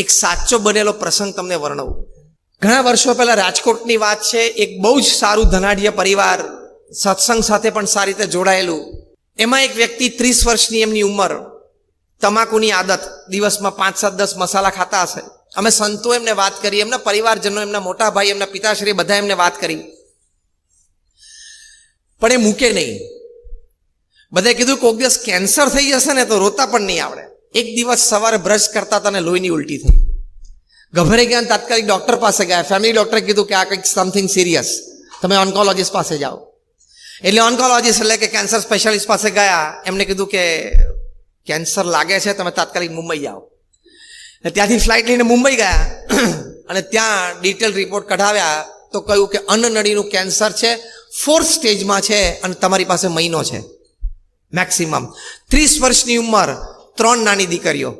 એક સાચો બનેલો પ્રસંગ તમને વર્ણવું. ઘણા વર્ષો પહેલા રાજકોટની વાત છે. એક બહુ જ સારું ધનાઢ્ય પરિવાર, સત્સંગ સાથે પણ સારી રીતે જોડાયેલું. એમાં એક વ્યક્તિ 30 વર્ષની એમની ઉંમર, તમાકુની આદત, દિવસમાં 5, 7, 10 મસાલા ખાતા હશે. અમે સંતો એમને વાત કરી, એમના પરિવારજનો, એમના મોટા ભાઈ, એમના પિતાશ્રી બધા એમને વાત કરી, પણ એ મૂકે નહીં. બધાએ કીધું કોઈક દિવસ કેન્સર થઈ જશે ને તો રોતા પણ નહીં આવડે. એક દિવસ સવારે બ્રશ કરતા હતા ને લોહીની ઉલટી થઈ. ગભરાઈ ગયા, તાત્કાલિક ડોક્ટર પાસે ગયા. ફેમિલી ડોક્ટરે કીધું કે આ કંઈક સમથિંગ સિરિયસ, તમે ઓન્કોલોજીસ્ટ પાસે જાઓ. એટલે ઓન્કોલોજીસ્ટ એટલે કે કેન્સર સ્પેશિયાલિસ્ટ પાસે ગયા. એમને કીધું કે કેન્સર લાગે છે, તમે તાત્કાલિક મુંબઈ જાઓ. ત્યાંથી ફ્લાઇટ લઈને મુંબઈ ગયા અને ત્યાં ડિટેલ રિપોર્ટ કઢાવ્યા તો કહ્યું કે અન્નનળીનું કેન્સર છે, 4th સ્ટેજમાં છે અને તમારી પાસે મહિનો છે મેક્સિમમ. 30 વર્ષની ઉંમર, 3 નાની દીકરીઓ.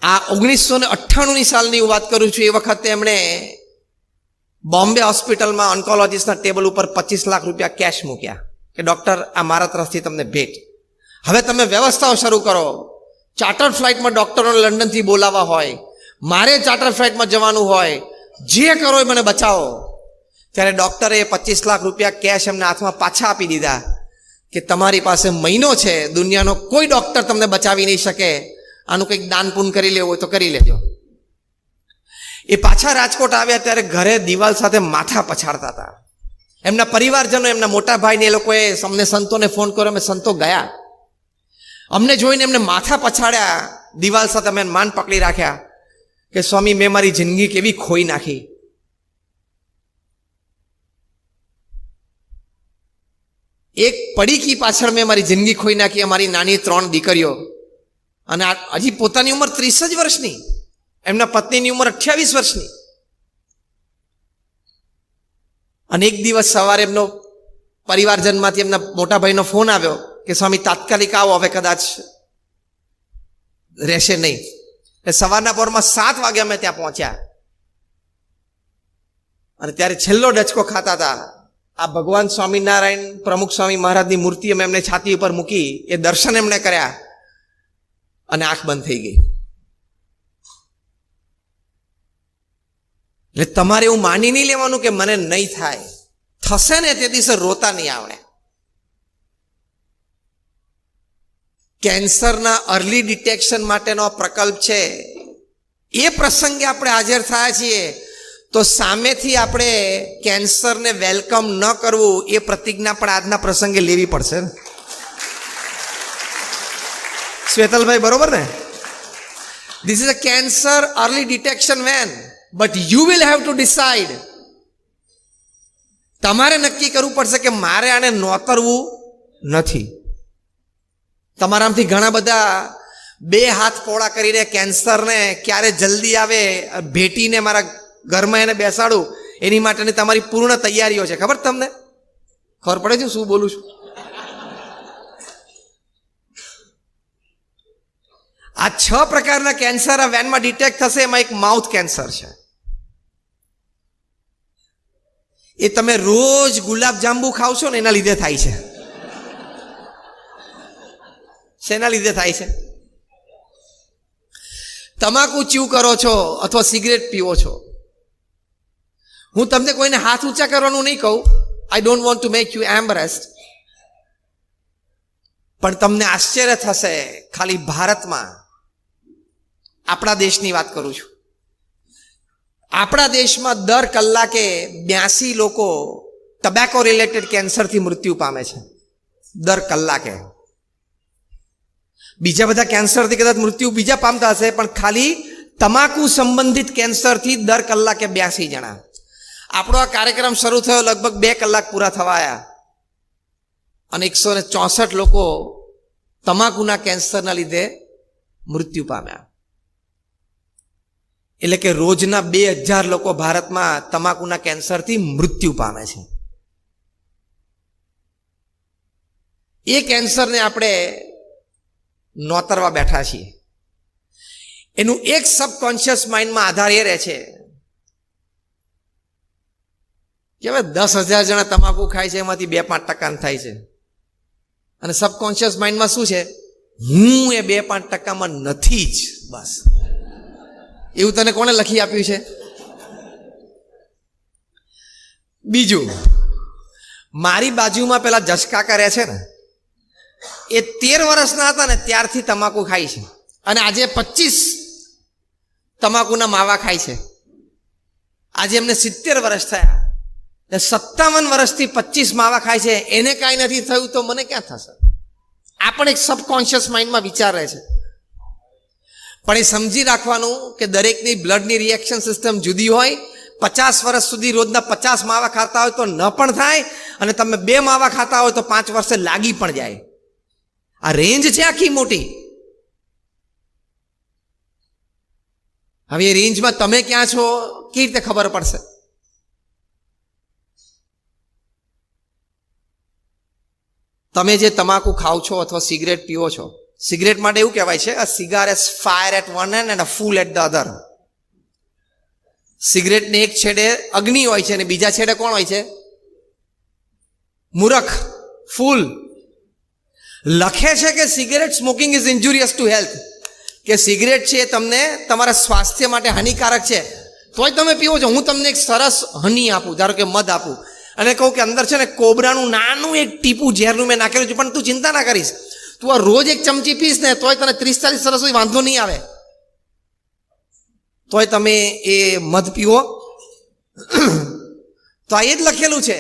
આ 1998ની સાલની હું વાત કરું છું. એ વખતે એમણે બોમ્બે હોસ્પિટલમાં ઓન્કોલોજીસ્ટના ટેબલ ઉપર 25 લાખ રૂપિયા કેશ મૂક્યા કે ડૉક્ટર, આ મારા તરફથી તમને ભેટ. હવે તમે વ્યવસ્થાઓ શરૂ કરો. ચાર્ટર્ડ ફ્લાઇટમાં ડૉક્ટરોને લંડનથી બોલાવવા હોય, મારે ચાર્ટર્ડ ફ્લાઇટમાં જવાનું હોય, જે કરો એ મને બચાવો. ત્યારે ડૉક્ટરે 25 લાખ રૂપિયા કેશ એમના હાથમાં પાછા આપી દીધા કે તમારી પાસે મહિનો છે, દુનિયાનો કોઈ ડૉક્ટર તમને બચાવી નહીં શકે, આનું કંઈક દાન પૂન કરી લેવું હોય તો કરી લેજો. એ પાછા રાજકોટ આવ્યા ત્યારે ઘરે દિવાલ સાથે માથા પછાડતા હતા. એમના પરિવારજનો, એમના મોટા ભાઈને, એ લોકોએ અમને સંતોને ફોન કર્યો. અમે સંતો ગયા, અમને જોઈને એમને માથા પછાડ્યા, દિવાલ સાથે અમે માન પકડી રાખ્યા કે સ્વામી, મેં મારી જિંદગી કેવી ખોઈ નાખી. એક પડીકી પાછળ મેં મારી જિંદગી ખોઈ નાખી, અમારી નાની 3 દીકરીઓ. અને હજી પોતાની ઉંમર 30 જ વર્ષની, એમના પત્નીની ઉંમર 28 વર્ષની. અને એક દિવસ સવારે એમનો પરિવારજનમાંથી એમના મોટા ભાઈનો ફોન આવ્યો કે સ્વામી તાત્કાલિક આવો, હવે કદાચ રહેશે નહીં. સવારના પોરમાં 7 વાગે અમે ત્યાં પહોંચ્યા અને ત્યારે છેલ્લો ડચકો ખાતા હતા. આ ભગવાન સ્વામિનારાયણ પ્રમુખ સ્વામી મહારાજની મૂર્તિ અમે એમને છાતી ઉપર મૂકી, એ દર્શન એમણે કર્યા અને આંખ બંધ થઈ ગઈ. એટલે તમારે એવું માની નહીં લેવાનું કે મને નહીં થાય, થશે ને તે દિવસે રોતા નહીં આવડે. કેન્સરના અર્લી ડિટેક્શન માટેનો પ્રકલ્પ છે. એ પ્રસંગે આપણે હાજર થયા છીએ તો સામેથી આપણે કેન્સરને વેલકમ ન કરવું, એ પ્રતિજ્ઞા પણ આજના પ્રસંગે લેવી પડશે. શ્વેતલભાઈ, બરોબર ને? This is a cancer early detection van, but you will have to decide. તમારે નક્કી કરવું પડશે કે મારે આને નોતરવું નથી. તમારામાંથી ઘણા બધા 2 હાથ પોળા કરીને કેન્સરને ક્યારે જલ્દી આવે ભેટીને મારા ઘરમાં એને બેસાડું, એની માટેની તમારી પૂર્ણ તૈયારીઓ છે. ખબર તમને? ખબર પડે છે શું બોલું છું? આ 6 પ્રકારના કેન્સર આ વેનમાં ડિટેક્ટ થશે. એમાં એક માઉથ કેન્સર છે. એ તમે રોજ ગુલાબ જાંબુ ખાવ છો ને એના લીધે થાય છે. શેના લીધે થાય છે? તમાકુ ચ્યુ કરો છો અથવા સિગરેટ પીવો છો. હું તમને કોઈને હાથ ઊંચા કરવાનું નહીં કહું, I don't want to make you embarrassed. પણ તમને આશ્ચર્ય થશે, ખાલી ભારતમાં, આપણા દેશની વાત કરું છું, આપણા દેશમાં દર કલાકે 82 લોકો ટબેકો રિલેટેડ કેન્સરથી મૃત્યુ પામે છે. દર કલાકે. બીજા બધા કેન્સરથી કદાચ મૃત્યુ બીજા પામતા હશે, પણ ખાલી તમાકુ સંબંધિત કેન્સરથી દર કલાકે 82 જણા. આપણો આ કાર્યક્રમ શરૂ થયો લગભગ 2 કલાક પૂરા થવા આવ્યા અને 164 લોકો તમાકુના કેન્સરના લીધે મૃત્યુ પામ્યા. એટલે કે રોજના 2000 લોકો ભારતમાં તમાકુના કેન્સરથી મૃત્યુ પામે છે. એ કેન્સરને આપણે નોતરવા બેઠા છીએ. એનું એક સબકોન્શિયસ માઇન્ડમાં આધાર એ રહે છે કે હવે 10,000 જણા તમાકુ ખાય છે, એમાંથી 2-5% થાય છે. અને સબકોન્શિયસ માઇન્ડમાં શું છે હું એ 2-5% નથી જ, બસ. એવું તને કોણે લખી આપ્યું છે? બીજું, મારી બાજુમાં પેલા જસકાકા રહે છે ને, એ 13 વર્ષના હતા ને ત્યારથી તમાકુ ખાય છે અને આજે 25 તમાકુના માવા ખાય છે. આજે એમને 70 વર્ષ થયા, 57 વર્ષથી 25 માવા ખાય છે. એને કાંઈ નથી થયું તો મને ક્યાં થશે? આ પણ એક સબકોન્શિયસ માઇન્ડમાં વિચાર રહે છે. પણ એ સમજી રાખવાનું કે દરેકની બ્લડની રિએક્શન સિસ્ટમ જુદી હોય. 50 વર્ષ સુધી રોજના 50 માવા ખાતા હોય તો ન પણ થાય, અને તમે 2 માવા ખાતા હોય તો 5 વર્ષે લાગી પણ જાય. આ રેન્જ છે આખી મોટી. હવે એ રેન્જમાં તમે ક્યાં છો કેવી રીતે ખબર પડશે? તમે જે તમાકુ ખાઓ છો અથવા સિગરેટ પીવો છો, સિગરેટ માટે એવું કહેવાય છે, a cigar is fire at one end and a fool at the other. સિગરેટને એક છેડે અગ્નિ હોય છે અને બીજા છેડે કોણ હોય છે? મૂરખ, ફૂલ. લખે છે કે cigarette smoking is injurious to health, કે સિગરેટ છે એ તમને તમારા સ્વાસ્થ્ય માટે હાનિકારક છે, તોય તમે પીવો છો. હું તમને એક સરસ હની આપું, ધારો કે મધ આપું, અને કહું કે અંદર છે ને કોબરાનું નાનું એક ટીપું ઝેરનું મેં નાખેલું છે, પણ તું ચિંતા ના કરીશ, તું આ રોજ એક ચમચી પીશ ને તોય તને 30-40 વર્ષ સુધી વાંધો નહીં આવે, તોય તમે એ મધ પીવો. તો આ એ જ લખેલું છે.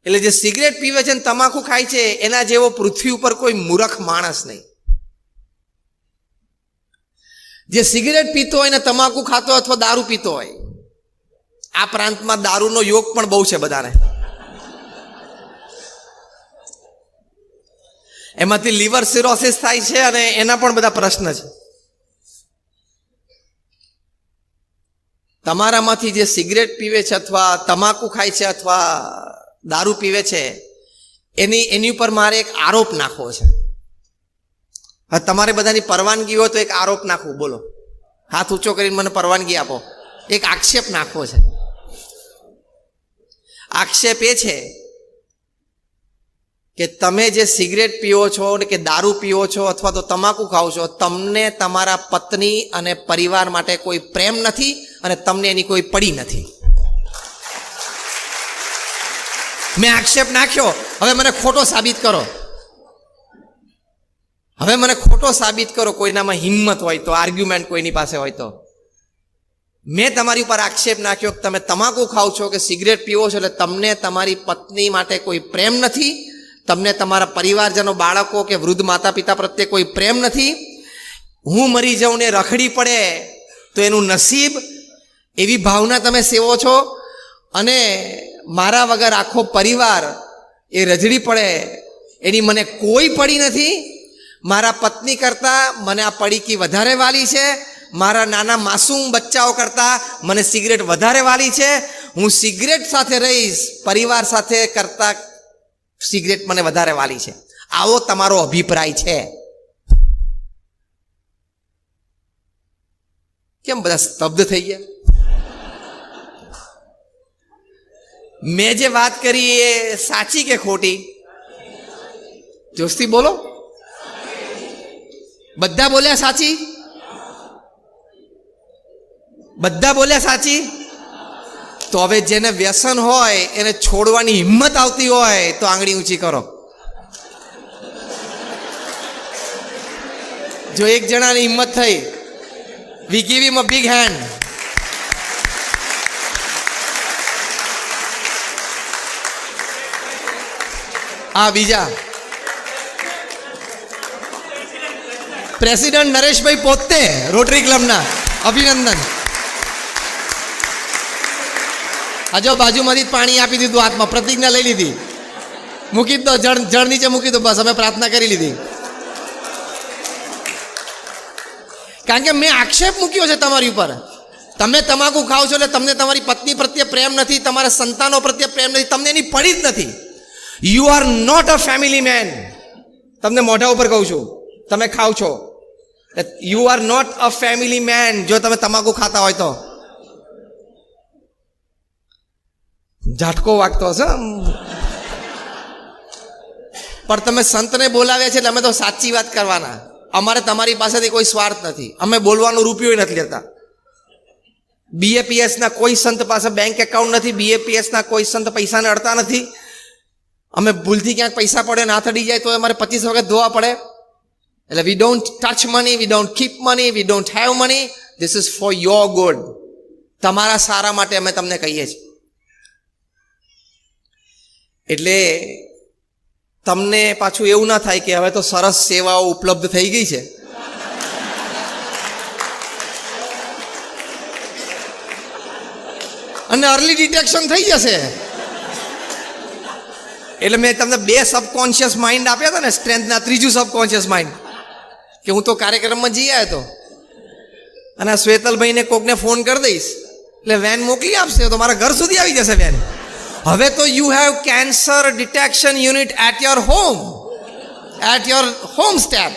એટલે જે સિગરેટ પીવે છે ને તમાકુ ખાય છે એના જેવો પૃથ્વી ઉપર કોઈ મૂર્ખ માણસ નહીં. જે સિગરેટ પીતો હોય ને તમાકુ ખાતો હોય અથવા દારૂ પીતો હોય, આ પ્રાંતમાં દારૂનો યોગ પણ બહુ છે બધાને. એમાંથી લીવર સિરોસિસ થાય છે અને એના પણ બધા પ્રશ્ન છે. તમારામાંથી જે સિગરેટ પીવે છે અથવા તમાકુ ખાય છે અથવા દારૂ પીવે છે, એની ઉપર મારે એક આરોપ નાખવો છે. હા, તમારે બધાની પરવાનગી હોય તો એક આરોપ નાખવું. બોલો, હાથ ઊંચો કરીને મને પરવાનગી આપો. એક આક્ષેપ નાખવો છે. આક્ષેપ એ છે કે તમે જે સિગરેટ પીવો છો કે દારૂ પીવો છો અથવા તો તમાકુ ખાઓ છો, તમને તમારા પત્ની અને પરિવાર માટે કોઈ પ્રેમ નથી અને તમને એની કોઈ પડી નથી. મેં આક્ષેપ નાખ્યો, હવે મને ખોટો સાબિત કરો. હવે મને ખોટો સાબિત કરો. કોઈનામાં હિંમત હોય તો, આર્ગ્યુમેન્ટ કોઈની પાસે હોય તો. મેં તમારી ઉપર આક્ષેપ નાખ્યો કે તમે તમાકુ ખાઓ છો કે સિગરેટ પીવો છો એટલે તમને તમારી પત્ની માટે કોઈ પ્રેમ નથી, તમને તમારા પરિવારજનો, બાળકો કે વૃદ્ધ માતા પિતા પ્રત્યે કોઈ પ્રેમ નથી. હું મરી જાઉં ને રખડી પડે તો એનું નસીબ, એવી ભાવના તમે સેવો છો. અને મારા વગર આખો પરિવાર એ રજડી પડે એની મને કોઈ પડી નથી. મારા પત્ની કરતાં મને આ પડીકી વધારે વાલી છે. મારા નાના માસૂમ બચ્ચાઓ કરતાં મને સિગરેટ વધારે વાલી છે. હું સિગરેટ સાથે રહીશ, પરિવાર સાથે કરતાં સિગરેટ મને વધારે વાલી છે. આવો તમારો અભિપ્રાય છે. કેમ બધા સ્તબ્ધ થઈ ગયા? મેં જે વાત કરી એ સાચી કે ખોટી? જોશથી બોલો. બધા બોલ્યા સાચી? બધા બોલ્યા સાચી? તો હવે જેને વ્યસન હોય એને છોડવાની હિંમત આવતી હોય તો આંગળી ઊંચી કરો. જો એક જણાની હિંમત થઈ, we give him a big hand. આ બીજા પ્રેસિડેન્ટ નરેશભાઈ પોતે રોટરી ક્લબના, અભિનંદન. હજો બાજુમાંથી પાણી આપી દીધું હાથમાં, પ્રતિજ્ઞા લઈ લીધી. મૂકી દો, જળ નીચે મૂકી દો, બસ અમે પ્રાર્થના કરી લીધી. કારણ કે મેં આક્ષેપ મૂક્યો છે તમારી ઉપર. તમે તમાકુ ખાઓ છો એટલે તમને તમારી પત્ની પ્રત્યે પ્રેમ નથી, તમારા સંતાનો પ્રત્યે પ્રેમ નથી, તમને એની પડી જ નથી. You are not a family man. તમને મોઢા ઉપર કહું છું, તમે ખાઓ છો. You are not a family man જો તમે તમાકુ ખાતા હોય તો. ઝાટકો વાગતો હશે. પણ તમે સંતને બોલાવ્યા છે એટલે અમે તો સાચી વાત કરવાના. અમારે તમારી પાસેથી કોઈ સ્વાર્થ નથી. અમે બોલવાનો રૂપિયો નથી લેતા. BAPS ના કોઈ સંત પાસે બેંક એકાઉન્ટ નથી. BAPS ના કોઈ સંત પૈસાને અડતા નથી. અમે ભૂલથી ક્યાંક પૈસા પડે ને હાથ અડી જાય તો અમારે 25 વખત ધોવા પડે. એટલે we don't touch money, we don't keep money, we don't have money. This is for your good. તમારા સારા માટે અમે તમને કહીએ છીએ. એટલે તમને પાછું એવું ના થાય કે હવે તો સરસ સેવાઓ ઉપલબ્ધ થઈ ગઈ છે, અને અર્લી ડિટેક્શન થઈ જશે. એટલે મેં તમને 2 સબકોન્શિયસ માઇન્ડ આપ્યા હતા ને, સ્ટ્રેન્થના 3જું સબકોન્શિયસ માઇન્ડ, કે હું તો કાર્યક્રમમાં જઈ આવ્યો હતો અને આ શ્વેતલભાઈને કોકને ફોન કરી દઈશ એટલે વેન મોકલી આપશે, તો મારા ઘર સુધી આવી જશે વેન. હવે તો you have cancer detection unit at your home, at your home step.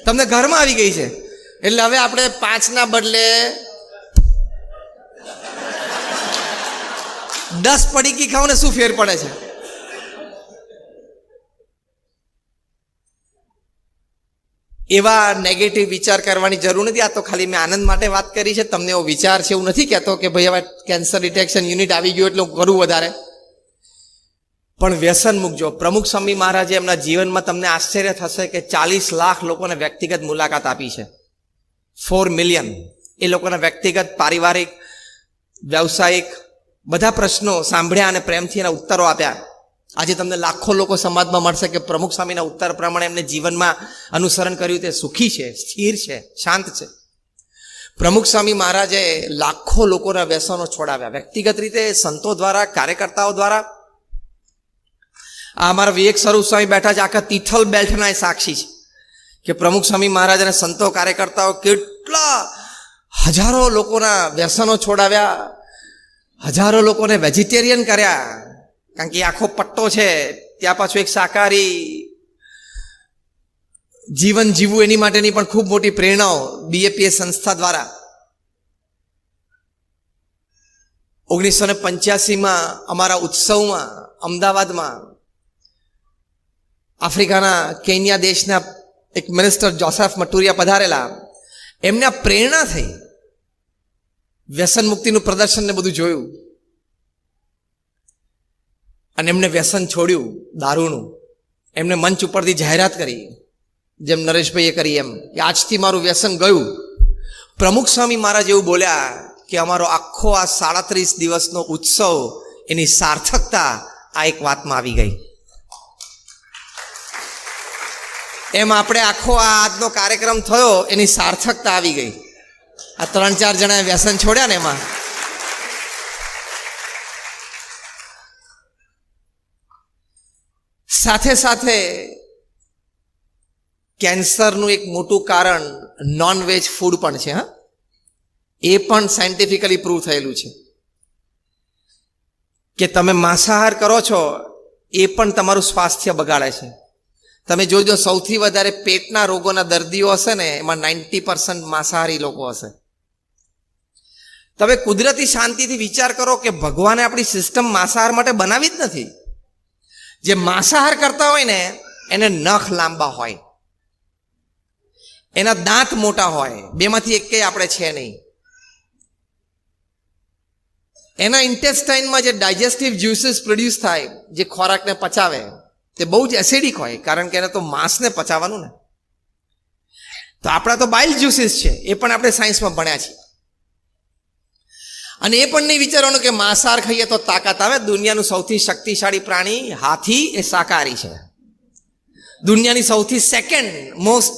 તમને ઘરમાં આવી ગઈ છે. એટલે હવે આપણે 5ના બદલે 10 પડીકી ખાવ ને શું ફેર પડે છે? એવા નેગેટિવ વિચાર કરવાની જરૂર નથી. આ તો ખાલી મેં આનંદ માટે વાત કરી છે. તમને એવો વિચાર છે એવું નથી કહેતો કે ભાઈ હવે કેન્સર ડિટેક્શન યુનિટ આવી ગયું એટલે હું કરું વધારે. પણ વ્યસન મૂકજો. પ્રમુખ સ્વામી મહારાજે એમના જીવનમાં તમને આશ્ચર્ય થશે કે 40 લાખ લોકોને વ્યક્તિગત મુલાકાત આપી છે. 4 મિલિયન એ લોકોના વ્યક્તિગત, પારિવારિક, વ્યવસાયિક બધા પ્રશ્નો સાંભળ્યા અને પ્રેમથી એના ઉત્તરો આપ્યા. આજે તમને લાખો લોકો સમાજમાં મળશે કે પ્રમુખ સ્વામીના ઉત્તર પ્રમાણે એમને જીવનમાં અનુસરણ કર્યું, તે સુખી છે, સ્થિર છે, શાંત છે. પ્રમુખ સ્વામી મહારાજે લાખો લોકોના વ્યસનો છોડાવ્યા, વ્યક્તિગત રીતે, સંતો દ્વારા, કાર્યકર્તાઓ દ્વારા. આ અમારા વિવેક સ્વરૂપ સ્વામી બેઠા છે, આખા તિથલ બેલ્ટના એ સાક્ષી છે કે પ્રમુખ સ્વામી મહારાજ અને સંતો, કાર્યકર્તાઓ કેટલા હજારો લોકોના વ્યસનો છોડાવ્યા, હજારો લોકોને વેજીટેરિયન કર્યા. કારણ કે આખો પટ્ટો છે, ત્યાં પાછું એક શાકાહારી જીવન જીવવું એની માટેની પણ ખૂબ મોટી પ્રેરણાઓ BAPS સંસ્થા દ્વારા. 1985માં અમારા ઉત્સવમાં અમદાવાદમાં આફ્રિકાના કેન્યા દેશના એક મિનિસ્ટર જોસેફ મટુરિયા પધારેલા. એમને પ્રેરણા થઈ, વ્યસન મુક્તિનું પ્રદર્શન ને બધું જોયું અને એમને વ્યસન છોડ્યું દારૂનું. એમને મંચ ઉપરથી જાહેરાત કરી, જેમ નરેશભાઈએ કરી એમ, કે આજથી મારું વ્યસન ગયું. પ્રમુખ સ્વામી મહારાજ એવું બોલ્યા કે અમારો આખો આ 37 દિવસનો ઉત્સવ, એની સાર્થકતા આ એક વાતમાં આવી ગઈ. એમ આપણે આખો આ આજનો કાર્યક્રમ થયો, એની સાર્થકતા આવી ગઈ. આ 3-4 જણાએ વ્યસન છોડ્યા ને એમાં. સાથે સાથે કેન્સરનું એક મોટું કારણ નોનવેજ ફૂડ પણ છે. હા, એ પણ સાયન્ટિફિકલી પ્રૂવ થયેલું છે કે તમે માંસાહાર કરો છો એ પણ તમારું સ્વાસ્થ્ય બગાડે છે. તમે જોજો, સૌથી વધારે પેટના રોગોના દર્દીઓ હશે ને, એમાં 90% માંસાહારી લોકો હશે. તમે કુદરતી શાંતિથી વિચાર કરો કે ભગવાને આપણી સિસ્ટમ માંસાહાર માટે બનાવી જ નથી. જે માંસાહાર કરતા હોય ને એને નખ લાંબા હોય, એના દાંત મોટા હોય, બેમાંથી એકેય આપણે છે નહીં. એના ઇન્ટેસ્ટાઇનમાં જે ડાયજેસ્ટિવ જ્યુસીસ પ્રોડ્યુસ થાય, જે ખોરાકને પચાવે, તે બહુ જ એસિડિક હોય, કારણ કે એને તો માંસને પચાવવાનું ને. તો આપણા તો બાઇલ જ્યુસીસ છે, એ પણ આપણે સાયન્સમાં ભણ્યા છીએ. અને એ પણ નહીં વિચારવાનું કે માંસાહાર ખાઈએ તો તાકાત આવે. દુનિયાનું સૌથી શક્તિશાળી પ્રાણી હાથી એ શાકાહારી છે. દુનિયાની સૌથી second most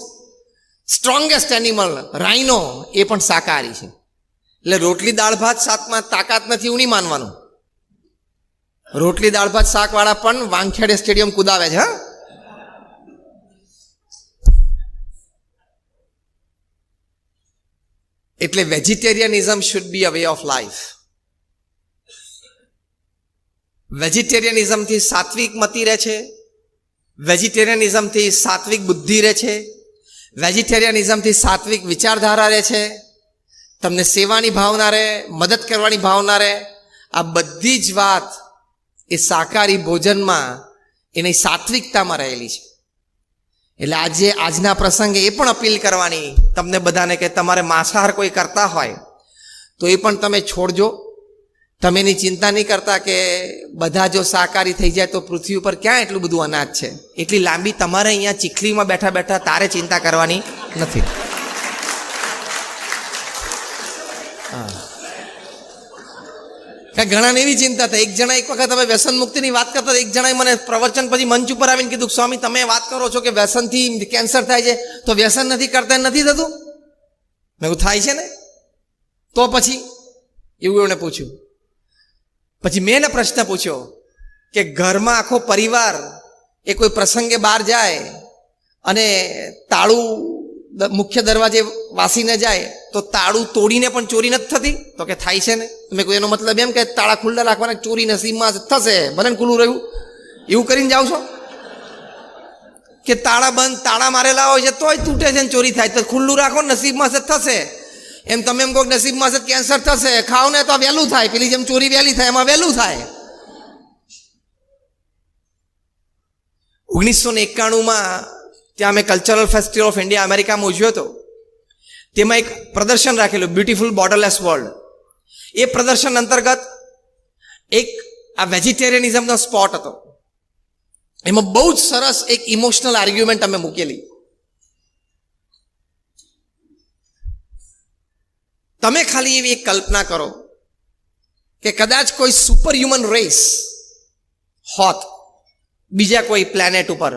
strongest animal rhino એ પણ શાકાહારી છે. એટલે રોટલી દાળ ભાત શાકમાં તાકાત નથી એવું નહીં માનવાનું. રોટલી દાળ ભાત શાક વાળા પણ વાંખેડે સ્ટેડિયમ કુદાવે છે. હા, એટલે vegetarianism should be a way of life. વેજીટેરિયનિઝમથી સાત્વિક મતિ રહે છે, વેજીટેરિયનિઝમથી સાત્વિક બુદ્ધિ રહે છે, વેજીટેરિયનિઝમથી સાત્વિક વિચારધારા રહે છે, તમને સેવાની ભાવના રહે, મદદ કરવાની ભાવના રહે. આ બધી જ વાત એ શાકાહારી ભોજનમાં એની સાત્વિકતામાં રહેલી છે. એટલે આજે આજના પ્રસંગે એ પણ અપીલ કરવાની તમને બધાને કે તમારે માંસાહાર કોઈ કરતા હોય તો એ પણ તમે છોડજો. તમે એની ચિંતા નહીં કરતા કે બધા જો શાકાહારી થઈ જાય તો પૃથ્વી ઉપર ક્યાં એટલું બધું અનાજ છે. એટલી લાંબી તમારે અહીંયા ચીખલીમાં બેઠા બેઠા તારે ચિંતા કરવાની નથી. ઘણાને એવી ચિંતા થાય. એક જણા એક વખત હવે વ્યસન મુક્તિની વાત કરતા એક જણાએ મને પ્રવચન પછી મંચ ઉપર આવીને કીધું, સ્વામી તમે વાત કરો છો કે વ્યસનથી કેન્સર થાય છે, તો વ્યસન નથી કરતા નથી થતું? મેં કહ્યું થાય છે ને, તો પછી એવું એમણે પૂછ્યું. પછી મેં એને પ્રશ્ન પૂછ્યો કે ઘરમાં આખો પરિવાર એ કોઈ પ્રસંગે બહાર જાય અને તાળું મુખ્ય દરવાજે વાસીને જાય તો તાળું તોડીને પણ ચોરી નથી થતી? તો કે થાય છે ને. મેં કોઈ એનો મતલબ એમ કે તાળા ખુલ્લા રાખવાના, ચોરી નસીબમાં થશે, ભલે ખુલ્લું રહ્યું એવું કરીને જાઓ છો? કે તાળા બંધ, તાળા મારેલા હોય છે તોય તૂટે છે ને ચોરી થાય, તો ખુલ્લું રાખો નસીબમાં છે થશે. એમ તમે એમ કહો નસીબમાં છે કેન્સર થશે, ખાવ ને તો વહેલું થાય, પેલી જેમ ચોરી વહેલી થાય એમાં વહેલું થાય. 1991માં ત્યાં અમે કલ્ચરલ ફેસ્ટિવલ ઓફ ઇન્ડિયા અમેરિકામાં ઉજવ્યો હતો. તેમાં એક પ્રદર્શન રાખેલું, બ્યુટીફુલ બોર્ડરલેસ વર્લ્ડ. એ પ્રદર્શન અંતર્ગત એક આ વેજીટેરિયનિઝમનો સ્પોટ હતો. એમાં બહુ જ સરસ એક ઇમોશનલ આર્ગ્યુમેન્ટ અમે મૂકેલી. તમે ખાલી એવી એક કલ્પના કરો કે કદાચ કોઈ સુપર હ્યુમન રેસ હોત બીજા કોઈ પ્લેનેટ ઉપર,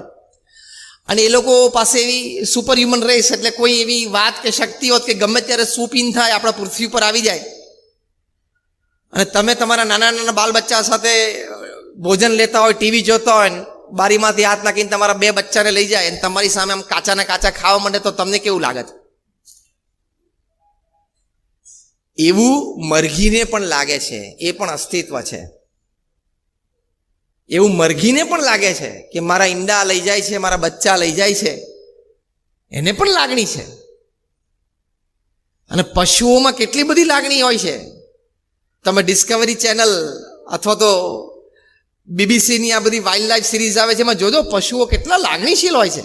અને એ લોકો પાસે એવી સુપર હ્યુમન રેસ એટલે કોઈ એવી વાત કે શક્તિ હોત કે ગમે ત્યારે સ્વીપ ઇન થાય, આપણા પૃથ્વી ઉપર આવી જાય, અને તમે તમારા નાના નાના બાલ બચ્ચા સાથે ભોજન લેતા હોય, ટીવી જોતા હોય, બારીમાંથી હાથ નાખીને તમારા 2 બચ્ચાને લઈ જાય અને તમારી સામે આમ કાચા ને કાચા ખાવા માંડે તો તમને કેવું લાગે? એવું મરઘીને પણ લાગે છે, એ પણ અસ્તિત્વ છે. એવું મરઘીને પણ લાગે છે કે મારા ઈંડા લઈ જાય છે, મારા બચ્ચા લઈ જાય છે, એને પણ લાગણી છે. અને પશુઓમાં કેટલી બધી લાગણી હોય છે. તમે ડિસ્કવરી ચેનલ અથવા તો બીબીસીની આ બધી વાઇલ્ડ લાઈફ સિરીઝ આવે છે, એમાં જોજો પશુઓ કેટલા લાગણીશીલ હોય છે.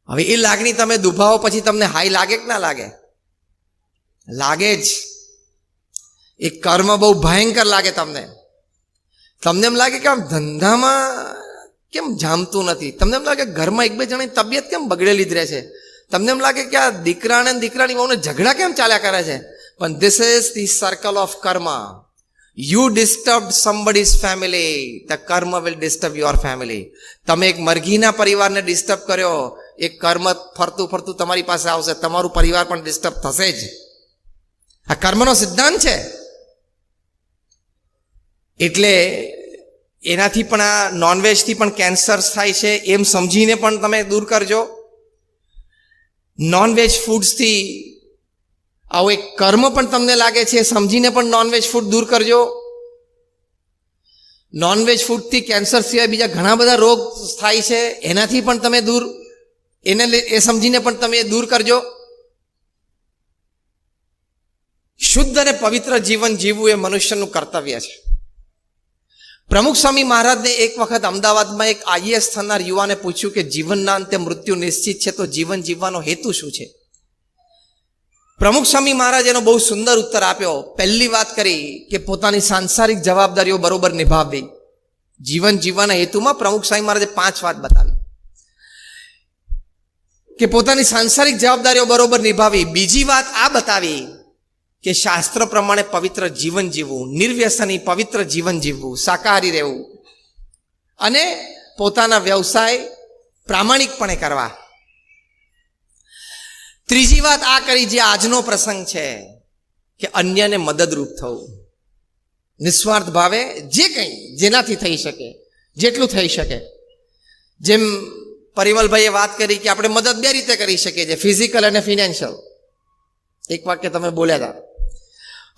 હવે એ લાગણી તમે દુભાવો પછી તમને હાઈ લાગે કે ના લાગે? લાગે જ. એ કર્મ બહુ ભયંકર લાગે તમને. તમને એમ લાગે કે આમ ધંધામાં કેમ જામતું નથી? તમને એમ લાગે ઘરમાં 1-2 જણાની તબિયત કેમ બગડેલી જ રહે છે? તમને એમ લાગે કે આ દીકરાને દીકરાની બહુને ઝઘડા કેમ ચાલ્યા કરે છે? પણ this is the circle of karma. You disturb somebody's family, the karma will disturb your family. તમે એક મરઘીના પરિવારને ડિસ્ટર્બ કર્યો, એ કર્મ ફરતું ફરતું તમારી પાસે આવશે, તમારું પરિવાર પણ ડિસ્ટર્બ થશે જ. આ કર્મનો સિદ્ધાંત છે. એટલે એનાથી પણ આ નોનવેજથી પણ કેન્સર થાય છે એમ સમજીને પણ તમે દૂર કરજો. નોનવેજ ફૂડ્સથી આવો એક કર્મ પણ તમને લાગે છે સમજીને પણ નોનવેજ ફૂડ દૂર કરજો. નોનવેજ ફૂડથી કેન્સર સિવાય બીજા ઘણા બધા રોગ થાય છે, એનાથી પણ તમે દૂર, એને એ સમજીને પણ તમે દૂર કરજો. શુદ્ધ અને પવિત્ર જીવન જીવવું એ મનુષ્યનું કર્તવ્ય છે. પ્રમુખ સ્વામી મહારાજને એક વખત અમદાવાદમાં એક IAS થનાર યુવાને પૂછ્યું કે જીવનના અંતે મૃત્યુ નિશ્ચિત છે તો જીવન જીવવાનો હેતુ શું છે? પ્રમુખ સ્વામી મહારાજ એનો બહુ સુંદર ઉત્તર આપ્યો. પહેલી વાત કરી કે પોતાની સાંસારિક જવાબદારીઓ બરોબર નિભાવવી. જીવન જીવવાના હેતુમાં પ્રમુખ સ્વામી મહારાજે 5 વાત બતાવી કે પોતાની સાંસારિક જવાબદારીઓ બરોબર નિભાવી. બીજી વાત આ બતાવી કે શાસ્ત્ર પ્રમાણે પવિત્ર જીવન જીવવું, નિર્વ્યસની પવિત્ર જીવન જીવવું, શાકાહારી રહેવું, અને પોતાના વ્યવસાય પ્રામાણિકપણે કરવા. ત્રીજી વાત આ કરી જે આજનો પ્રસંગ છે કે અન્યને મદદરૂપ થવું, નિસ્વાર્થ ભાવે જે કંઈ જેનાથી થઈ શકે જેટલું થઈ શકે. જેમ પરિમલભાઈએ વાત કરી કે આપણે મદદ 2 રીતે કરી શકીએ છીએ, ફિઝિકલ અને ફિનાન્શિયલ. એક વાક્ય તમે બોલ્યા હતા.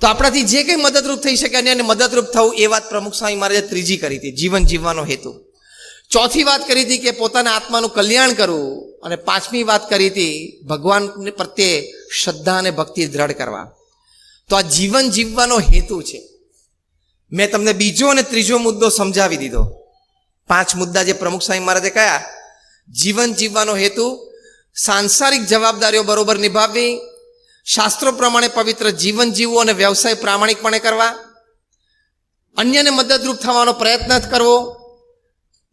તો આપણાથી જે કંઈ મદદરૂપ થઈ શકે અને મદદરૂપ થવું, એ વાત પ્રમુખ સ્વામી મહારાજે ત્રીજી કરી હતી, જીવન જીવવાનો હેતુ. ચોથી વાત કરી હતી કે પોતાના આત્માનું કલ્યાણ કરવું, અને 5મી વાત કરી હતી ભગવાન પ્રત્યે શ્રદ્ધા અને ભક્તિ દ્રઢ કરવા. તો આ જીવન જીવવાનો હેતુ છે. મેં તમને બીજો અને ત્રીજો મુદ્દો સમજાવી દીધો. 5 મુદ્દા જે પ્રમુખ સ્વામી મહારાજે કયા, જીવન જીવવાનો હેતુ, સાંસારિક જવાબદારીઓ બરોબર નિભાવવી, શાસ્ત્રો પ્રમાણે પવિત્ર જીવન જીવવું અને વ્યવસાય પ્રામાણિકપણે કરવા, અન્યને મદદરૂપ થવાનો પ્રયત્ન કરવો,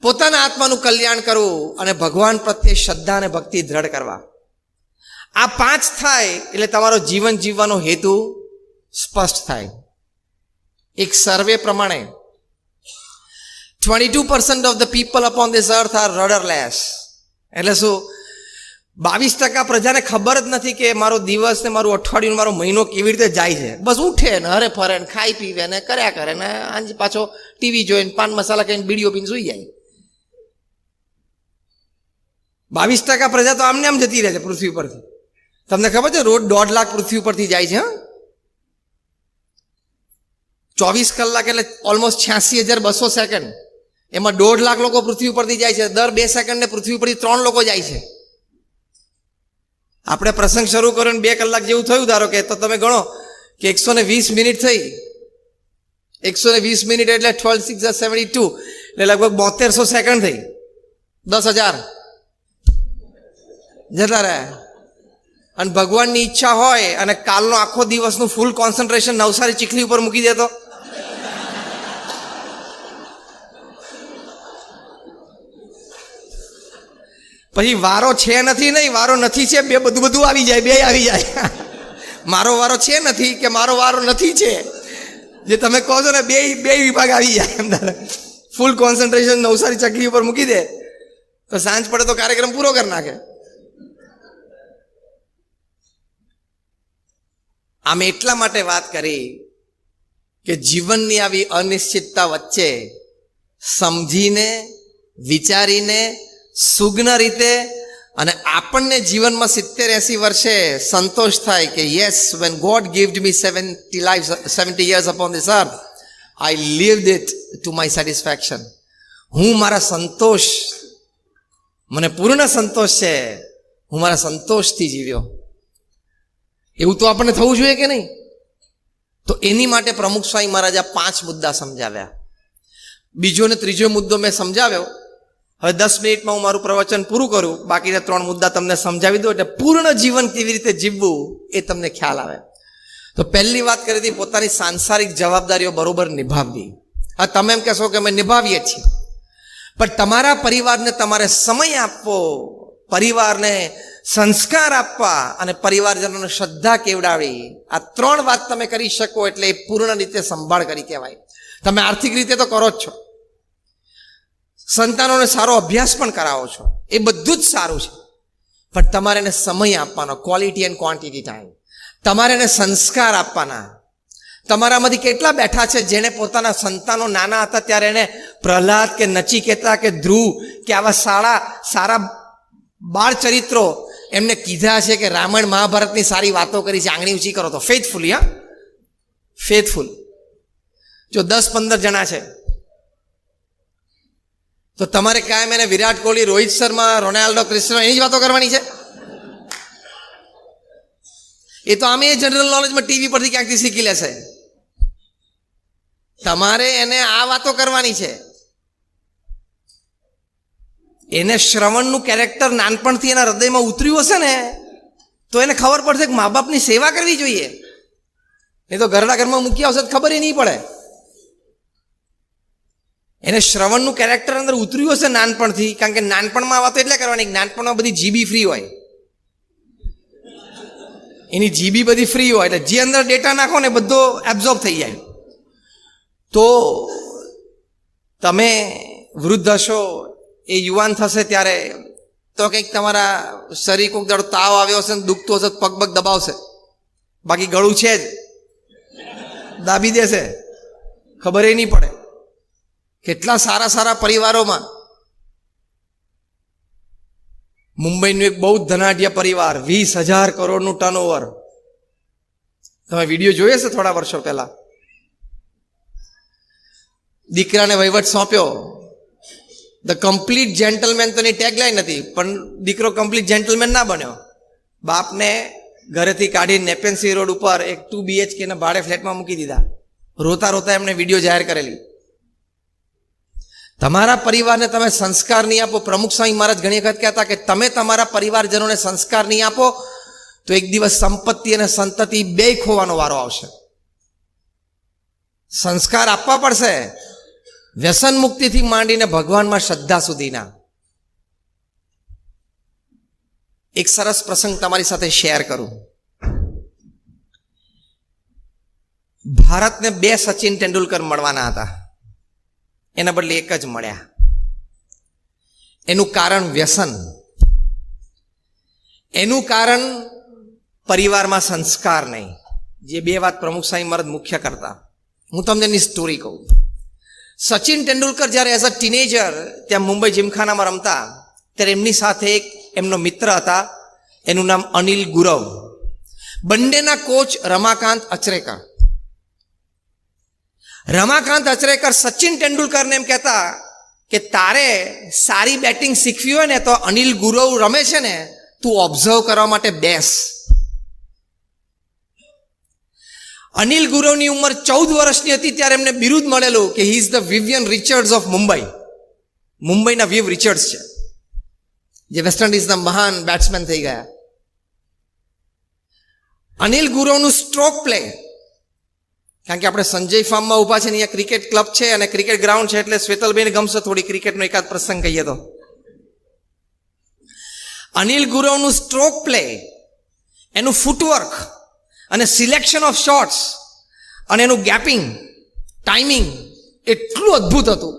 પોતાના આત્માનું કલ્યાણ કરવું અને ભગવાન પ્રત્યે શ્રદ્ધા અને ભક્તિ દ્રઢ કરવા. આ 5 થાય એટલે તમારો જીવન જીવવાનો હેતુ સ્પષ્ટ થાય. એક સર્વે પ્રમાણે 22% of the people upon this earth are rudderless. એટલે શું, 22% પ્રજાને ખબર જ નથી કે મારો દિવસ ને મારું અઠવાડિયું મારો મહિનો કેવી રીતે જાય છે. બસ ઉઠે ને હરે ફરે ને ખાઈ પીવે ને કર્યા કરે ને આંજી પાછો ટીવી જોઈને પાન મસાલા ખાઈને બીડીઓ પીને સુઈ જાય. 22% પ્રજા તો આમને આમ જતી રહે છે પૃથ્વી પરથી. તમને ખબર છે રોજ 1.5 લાખ પૃથ્વી પરથી જાય છે. 24 કલાક એટલે ઓલમોસ્ટ 86,200 સેકન્ડ, એમાં 1.5 લાખ લોકો પૃથ્વી પરથી જાય છે. દર 2 સેકન્ડને પૃથ્વી પરથી 3 લોકો જાય છે. આપણે પ્રસંગ શરૂ કર્યો ને 2 કલાક જેવું થયું ધારો કે, તો તમે ગણો કે 120 મિનિટ થઈ. 120 મિનિટ એટલે 12 6 72 એટલે લગભગ 7200 સેકન્ડ થઈ. 10,000 જતા રહ્યા. અને ભગવાનની ઈચ્છા હોય અને કાલનો આખો દિવસનું ફૂલ કોન્સન્ટ્રેશન નવસારી ચીખલી ઉપર મૂકી દેતો, પછી વારો છે નથી નહીં, વારો નથી છે બે, બધું આવી જાય, બે આવી જાય. મારો વારો છે નથી કે મારો વારો નથી છે, જે તમે કહો છો ને બે વિભાગ આવી જાય. ફૂલ કોન્સન્ટ્રેશન નવસારી ચકલી ઉપર મૂકી દે તો સાંજ પડે તો કાર્યક્રમ પૂરો કરી નાખે. આમ એટલા માટે વાત કરી કે જીવનની આવી અનિશ્ચિતતા વચ્ચે સમજીને, વિચારીને, સુગ્ન રીતે, અને આપણને જીવનમાં 70-80 વર્ષે સંતોષ થાય કે yes, when God gave me 70 years upon this earth, I lived it to my satisfaction. હું મારા સંતોષ, મને પૂર્ણ સંતોષ છે, હું મારા સંતોષથી જીવ્યો. એવું તો આપણને થવું જોઈએ કે નહીં? તો એની માટે પ્રમુખ સ્વામી મહારાજે 5 મુદ્દા સમજાવ્યા. બીજો ને ત્રીજો મુદ્દો મેં સમજાવ્યો. હવે 10 મિનિટમાં હું મારું પ્રવચન પૂરું કરું, બાકીના 3 મુદ્દા તમને સમજાવી દઉં એટલે પૂર્ણ જીવન કેવી રીતે જીવવું એ તમને ખ્યાલ આવે. તો પહેલી વાત કરી હતી પોતાની સાંસારિક જવાબદારીઓ બરોબર નિભાવવી. હવે તમે એમ કહેશો કે અમે નિભાવીએ છીએ, પણ તમારા પરિવારને તમારે સમય આપવો, પરિવારને સંસ્કાર આપવા અને પરિવારજનોને શ્રદ્ધા કેવડાવી, આ 3 વાત તમે કરી શકો એટલે એ પૂર્ણ રીતે સંભાળ કરી કહેવાય. તમે આર્થિક રીતે તો કરો જ છો, સંતાનોને સારો અભ્યાસ પણ કરાવો છો, એ બધું જ સારું છે, પણ તમારે એને સમય આપવાનો, ક્વોલિટી એન્ડ ક્વોન્ટિટી ટાઈમ. તમારે એને સંસ્કાર આપવાના. તમારામાંથી કેટલા બેઠા છે જેને પોતાના સંતાનો નાના હતા ત્યારે એને પ્રહલાદ કે નચિકેતા કે ધ્રુવ કે આવા સારા બાળ ચરિત્રો એમને કીધા છે કે રામાયણ મહાભારતની સારી વાતો કરી છે, આંગળી ઊંચી કરો તો. Faithfully, faithful. જો 10-15 જણા છે તો તમારે કાયમ એને વિરાટ કોહલી, રોહિત શર્મા, રોનાલ્ડો, ક્રિસ્ટિયાનો એની જ વાતો કરવાની છે? એ તો આમે જનરલ નોલેજમાં ટીવી પરથી ક્યાંકથી શીખી લેશે. તમારે એને આ વાતો કરવાની છે. એને શ્રવણનું કેરેક્ટર નાનપણથી એના હૃદયમાં ઉતર્યું હશે ને તો એને ખબર પડશે કે મા બાપની સેવા કરવી જોઈએ. નહીં તો ઘરમાં મૂક્યા હશે તો ખબર નહીં પડે. એને શ્રવણનું કેરેક્ટર અંદર ઉતર્યું હશે નાનપણથી, કારણ કે નાનપણમાં આ વાતો એટલે કરવાની, નાનપણમાં બધી જીબી ફ્રી હોય, એની જીબી બધી ફ્રી હોય, એટલે જે અંદર ડેટા નાખો ને બધો એબ્ઝોર્બ થઈ જાય. તો તમે વૃદ્ધ હશો, એ યુવાન થશે ત્યારે તો કંઈક તમારા શરીર કોઈક દાડો તાવ આવ્યો હશે ને દુખતો હશે, પગ દબાવશે, બાકી ગળું છે જ, દાબી દેશે, ખબર એ નહીં પડે. કેટલા સારા પરિવારોમાં, મુંબઈનું એક બહુ ધનાઢ્ય પરિવાર, 20,000 કરોડનું ટર્નઓવર. તમે વિડીયો જોયો હશે થોડા વર્ષો પહેલા. દીકરાને વહીવટ સોંપ્યો. ધ કમ્પ્લીટ જેન્ટલમેન તો એની ટેગલાઈન હતી, પણ દીકરો કમ્પ્લીટ જેન્ટલમેન ના બન્યો. બાપને ઘરેથી કાઢી નેપેન્સી રોડ ઉપર એક 2 BHK ના ભાડે ફ્લેટમાં મૂકી દીધા. રોતા એમણે વિડીયો જાહેર કરેલી. તમારા પરિવારને તમે સંસ્કાર નહીં આપો, પ્રમુખ સ્વામી મહારાજ ઘણી વખત કહેતા કે તમે તમારા પરિવારજનોને સંસ્કાર નહીં આપો તો એક દિવસ સંપત્તિ અને સંતતિ બે ખોવાનો વારો આવશે. સંસ્કાર આપવા પડશે, વ્યસન મુક્તિથી માંડીને ભગવાનમાં શ્રદ્ધા સુધીના. એક સરસ પ્રસંગ તમારી સાથે શેર કરું. ભારતને બે સચિન તેંડુલકર મળવાના હતા, એના બદલે એક જ મળ્યા. એનું કારણ વ્યસન, એનું કારણ પરિવારમાં સંસ્કાર નહીં. જે બે વાત પ્રમુખ સ્વામી મહારાજ મુખ્ય કરતા. હું તમને એની સ્ટોરી કહું. સચિન તેંડુલકર જ્યારે એઝ અ ટીનેજર ત્યાં મુંબઈ જીમખાનામાં રમતા ત્યારે એમની સાથે એક એમનો મિત્ર હતા, એનું નામ અનિલ ગુરવ. બંનેના કોચ રમાકાંત અચરેકર. રમાકાંત અચરેકર સચિન તેંડુલકરને એમ કહેતા કે તારે સારી બેટિંગ શીખવી હોય ને તો અનિલ ગુરવ રમે છે ને, તું ઓબ્ઝર્વ કરવા માટે બેસ. અનિલ ગુરવની ઉંમર 14 વર્ષની હતી ત્યારે એમને બિરુદ મળેલું કે he is the Vivian Richards of Mumbai. મુંબઈના વિવ રિચર્ડ્સ છે, જે વેસ્ટ ઇન્ડિઝના મહાન બેટ્સમેન થઈ ગયા. અનિલ ગુરવનું સ્ટ્રોક પ્લે, કારણ કે આપણે સંજય ફાર્મમાં ઊભા છે ને, અહીંયા ક્રિકેટ ક્લબ છે અને ક્રિકેટ ગ્રાઉન્ડ છે, એટલે શ્વેતલબેન ગમશે થોડી ક્રિકેટનો એકાદ પ્રસંગ કહીએ તો. અનિલ ગુરવનું સ્ટ્રોક પ્લે, એનું ફૂટવર્ક અને સિલેક્શન ઓફ શોટ્સ અને એનું ગેપિંગ, ટાઈમિંગ એટલું અદ્ભુત હતું.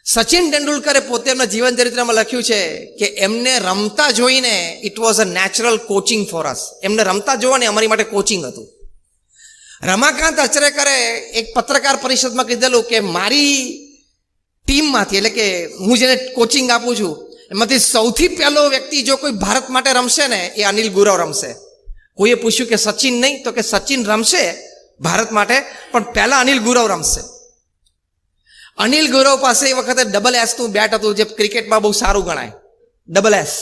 સચિન તેંડુલકરે પોતે એમના જીવન ચરિત્રમાં લખ્યું છે કે એમને રમતા જોઈને it was a natural coaching for us. એમને રમતા જોવાને અમારી માટે કોચિંગ હતું. રમાકાંત અચરેકરે એક પત્રકાર પરિષદમાં કીધેલું કે મારી ટીમમાંથી, એટલે કે હું જેને કોચિંગ આપું છું એમાંથી સૌથી પહેલો વ્યક્તિ જો કોઈ ભારત માટે રમશે ને એ અનિલ ગુરવ રમશે. કોઈએ પૂછ્યું કે સચિન નહીં, તો કે સચિન રમશે ભારત માટે પણ પહેલા અનિલ ગુરવ રમશે. અનિલ ગુરવ પાસે એ વખતે ડબલ એસનું બેટ હતું, જે ક્રિકેટમાં બહુ સારું ગણાય, ડબલ એસ.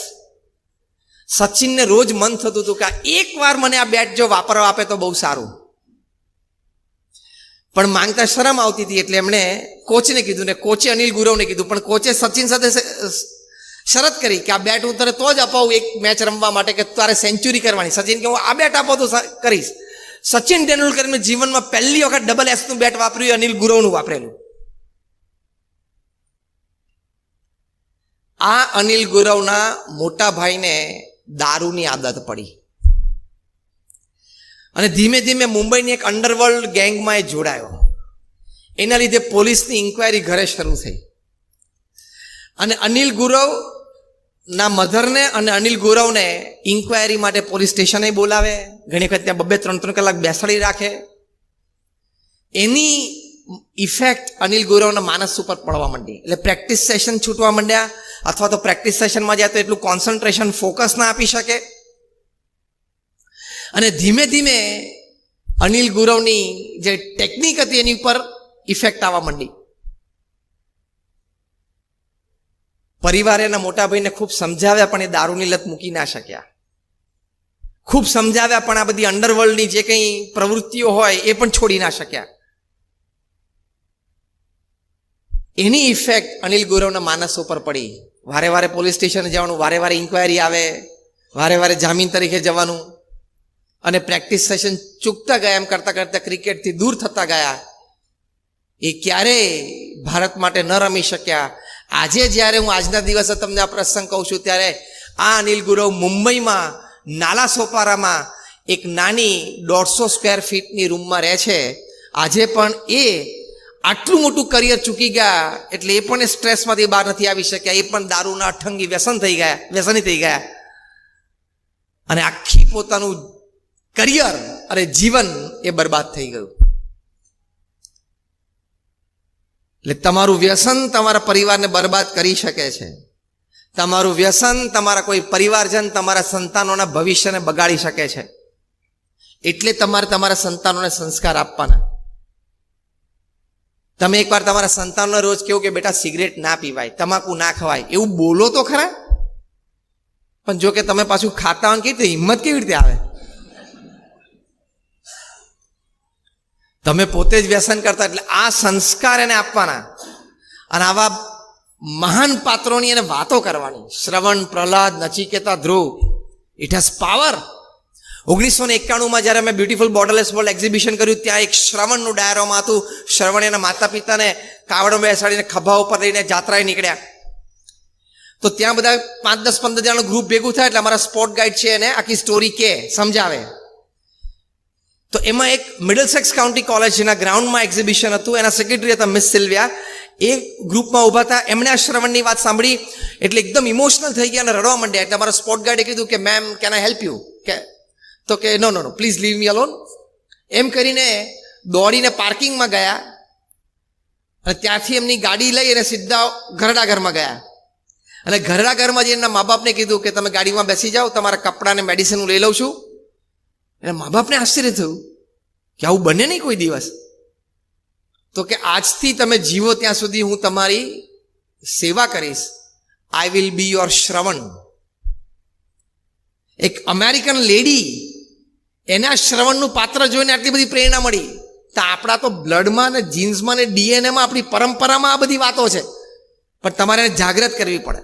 સચિનને રોજ મન થતું હતું કે એક વાર મને આ બેટ જો વાપરવા આપે તો બહુ સારું, પણ માંગતા શરમ આવતી હતી. એટલે એમણે કોચને કીધું ને કોચે અનિલ ગુરવને કીધું, પણ કોચે સચિન સાથે શરત કરી કે આ બેટ હું તને તો જ અપાવું એક મેચ રમવા માટે કે તારે સેન્ચુરી કરવાની. સચિન કે હું આ બેટ આપો તો કરીશ. સચિન તેંડુલકરને જીવનમાં પહેલી વખત ડબલ એસનું બેટ વાપર્યું, અનિલ ગુરવનું વાપરેલું. આ અનિલ ગુરવના મોટા ભાઈને દારૂની આદત પડી અને ધીમે ધીમે મુંબઈની એક અંડરવર્લ્ડ ગેંગમાં એ જોડાયો. એના લીધે પોલીસની ઇન્ક્વાયરી ઘરે શરૂ થઈ અને અનિલ ગુરવના મધરને અને અનિલ ગુરવને ઇન્ક્વાયરી માટે પોલીસ સ્ટેશને બોલાવે. ઘણી વખત ત્યાં 2-3 કલાક બેસાડી રાખે. એની ઇફેક્ટ અનિલ ગુરવના માનસ ઉપર પડવા માંડી. એટલે પ્રેક્ટિસ સેશન છૂટવા માંડ્યા, અથવા તો પ્રેક્ટિસ સેશનમાં જાય તો એટલું કોન્સન્ટ્રેશન, ફોકસ ના આપી શકે. અને ધીમે ધીમે અનિલ ગુરવની જે ટેકનિક હતી એની ઉપર ઇફેક્ટ આવવા માંડી. પરિવારે એના મોટા ભાઈને ખૂબ સમજાવ્યા પણ એ દારૂની લત મૂકી ના શક્યા. ખૂબ સમજાવ્યા પણ આ બધી અંડરવર્લ્ડની જે કંઈ પ્રવૃત્તિઓ હોય એ પણ છોડી ના શક્યા. એની ઇફેક્ટ અનિલ ગુરવના માનસ ઉપર પડી. વારે વારે પોલીસ સ્ટેશને જવાનું, વારે વારે ઇન્ક્વાયરી આવે, વારે વારે જામીન તરીકે જવાનું, અને પ્રેક્ટિસ સેશન ચૂકતા ગયા. એમ કરતાં કરતાં ક્રિકેટથી દૂર થતા ગયા. એ ક્યારેય ભારત માટે ન રમી શક્યા. આજે જ્યારે હું આજના દિવસે તમને આ પ્રસંગ કહું છું ત્યારે આ અનિલ ગુરવ મુંબઈમાં નાલા સોપારામાં એક નાની 150 સ્ક્વેર ફીટની રૂમમાં રહે છે. આજે પણ એ આટલું મોટું કરિયર ચૂકી ગયા એટલે એ પણ સ્ટ્રેસમાંથી બહાર નથી આવી શક્યા. એ પણ દારૂના અઠંગી વ્યસની થઈ ગયા અને આખી પોતાનું કરિયર અને જીવન એ બરબાદ થઈ ગયું. એટલે તમારું વ્યસન તમારા પરિવારને બરબાદ કરી શકે છે. તમારું વ્યસન તમારા કોઈ પરિવારજન, તમારા સંતાનોના ભવિષ્યને બગાડી શકે છે. એટલે તમારે તમારા સંતાનોને સંસ્કાર આપવાના. તમે એકવાર તમારા સંતાનોને રોજ કેવું કે બેટા સિગરેટ ના પીવાય, તમાકુ ના ખવાય, એવું બોલો તો ખરા. પણ જો કે તમે પાછું ખાતા હોય કેવી રીતે, હિંમત કેવી રીતે આવે? તમે પોતે જ વ્યસન કરતા. એટલે આ સંસ્કાર એને આપવાના. અને આવા મહાન પાત્રોની એને વાતો કરવાની. Shravan, Prahlad, Nachiketa, Dhruv. It has power. 1991 જ્યારે મેં બ્યુટીફુલ બોર્ડરલેસ વર્લ્ડ એક્ઝિબિશન કર્યું, ત્યાં એક શ્રવણનું ડાયરામાં હતું. શ્રવણ એના માતા પિતાને કાવડો બેસાડીને ખભા ઉપર લઈને જાત્રાએ નીકળ્યા. તો ત્યાં બધા 5, 10, 15 જણાનું ગ્રુપ ભેગું થાય એટલે અમારા સ્પોર્ટ ગાઈડ છે એને આખી સ્ટોરી કે સમજાવે. તો એમાં એક મિડલસેક્સ કાઉન્ટી કોલેજના ગ્રાઉન્ડમાં એક્ઝિબિશન હતું. એના સેક્રેટરી હતા મિસ સિલ્વિયા. એ ગ્રુપમાં ઊભા હતા. એમણે આ શ્રવણની વાત સાંભળી એટલે એકદમ ઇમોશનલ થઈ ગયા અને રડવા માંડ્યા. એટલે અમારા સ્પોર્ટ ગાઈડે કીધું કે ma'am can I help you? તો કે નો પ્લીઝ લીવ મી અલોન. એમ કરીને દોડીને પાર્કિંગમાં ગયા અને ત્યાંથી એમની ગાડી લઈ અને સીધા ઘરડા ઘરમાં ગયા. અને ઘરડા ઘરમાં જઈને મા બાપને કીધું કે તમે ગાડીમાં બેસી જાઓ, તમારા કપડાં ને મેડિસિન હું લઈ લઉં છું. એટલે મા બાપને આશ્ચર્ય થયું કે આવું બને નહીં કોઈ દિવસ. તો કે આજથી તમે જીવો ત્યાં સુધી હું તમારી સેવા કરીશ. આઈ વિલ બી યોર શ્રવણ. એક અમેરિકન લેડી, એના શ્રવણનું પાત્ર જોઈને આટલી બધી પ્રેરણા મળી. તો આપણા તો બ્લડમાં ને જીન્સમાં ને ડીએનએમાં આપણી પરંપરામાં આ બધી વાતો છે, પણ તમારે જાગૃત કરવી પડે.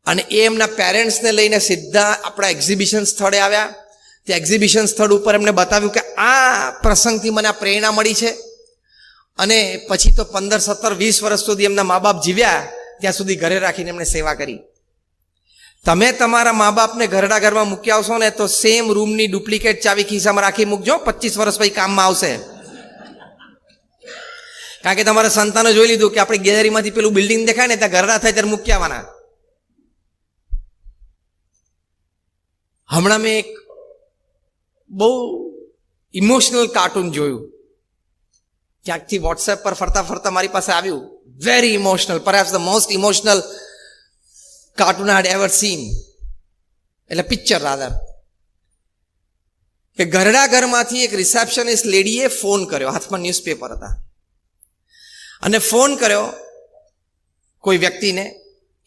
અને એ એમના પેરેન્ટ્સને લઈને સીધા આપણા એક્ઝિબિશન સ્થળે આવ્યા. તે એક્ઝિબિશન સ્થળ ઉપર એમને બતાવ્યું કે આ પ્રસંગથી મને આ પ્રેરણા મળી છે. અને પછી તો 15, 17, 20 વર્ષ સુધી એમના મા બાપ જીવ્યા, ત્યાં સુધી ઘરે રાખીને એમણે સેવા કરી. તમે તમારા મા બાપને ઘરડા ઘરમાં મૂકી આવશો ને તો સેમ રૂમની ડુપ્લિકેટ ચાવી ખિસ્સામાં રાખી મૂકજો, 25 વર્ષ પછી કામમાં આવશે. કારણ કે તમારા સંતાનો જોઈ લીધું કે આપણે ગેલેરીમાંથી પેલું બિલ્ડિંગ દેખાય ને ત્યાં ઘરડા થાય ત્યારે મૂકી આવવાના. હમણાં મેં એક બહુ ઇમોશનલ કાર્ટૂન જોયું. ક્યાંકથી વોટ્સએપ પર ફરતા મારી પાસે આવ્યું. Very emotional, perhaps the most emotional cartoon I had ever seen. એટલે પિક્ચર રાધર. કે ઘરડા ઘરમાંથી એક રિસેપ્શનિસ્ટ લેડીએ ફોન કર્યો, હાથમાં ન્યૂઝપેપર હતા, અને ફોન કર્યો કોઈ વ્યક્તિને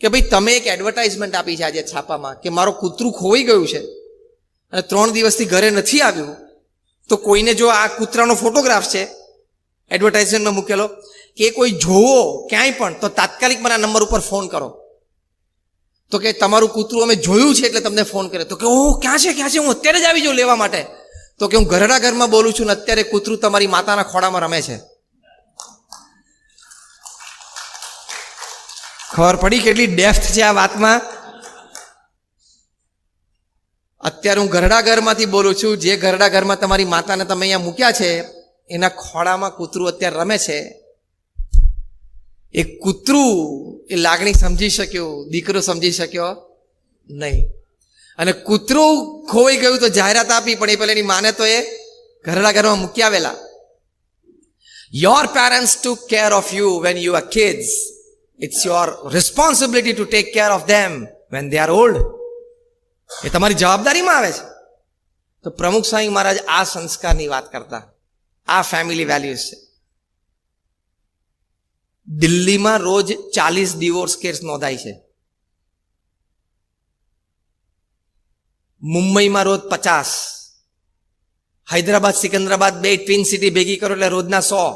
કે ભાઈ તમે એક એડવર્ટાઇઝમેન્ટ આપી છે આજે છાપામાં કે મારો કૂતરું ખોવાઈ ગયું છે અને 3 દિવસથી ઘરે નથી આવ્યું. તો કોઈને જો આ કૂતરાનો ફોટોગ્રાફ છે એડવર્ટાઇઝમેન્ટમાં મૂકેલો, કે કોઈ જોવો ક્યાંય પણ, તો તાત્કાલિક મને આ નંબર ઉપર ફોન કરો. તો કે તમારું કૂતરું અમે જોયું છે એટલે તમને ફોન કર્યો. તો કે ઓહ ક્યાં છે, હું અત્યારે જ આવી જાઉં લેવા માટે. તો કે હું ઘરડા ઘરમાં બોલું છું ને અત્યારે કૂતરું તમારી માતાના ખોળામાં રમે છે. ખબર પડી કેટલી ડેપ્થ છે આ વાતમાં. અત્યારે હું ઘરડા ઘરમાંથી બોલું છું. જે ઘરડા ઘરમાં તમારી માતાને તમે અહીંયા મૂક્યા છે એના ખોળામાં કૂતરું અત્યારે રમે છે. એ કૂતરું એ લાગણી સમજી શક્યો, દીકરો સમજી શક્યો નહીં. અને કૂતરું ખોવાઈ ગયું તો જાહેરાત આપી, પણ એ પેલા એની માને તો એ ઘરડા ઘરમાં મૂકી આવેલા. Your parents took care of you when you are kids. It's your responsibility to take care of them when they are old. એ તમારી જવાબદારીમાં આવે છે. તો પ્રમુખ સ્વામી મહારાજ આ સંસ્કારની વાત કરતા, આ ફેમિલી વેલ્યુઝ છે. દિલ્હીમાં રોજ 40 ડિવોર્સ કેસ નોંધાય છે. મુંબઈમાં રોજ 50. હૈદરાબાદ, સિકંદરાબાદ બે ટ્વિન સિટી ભેગી કરો એટલે રોજના 100.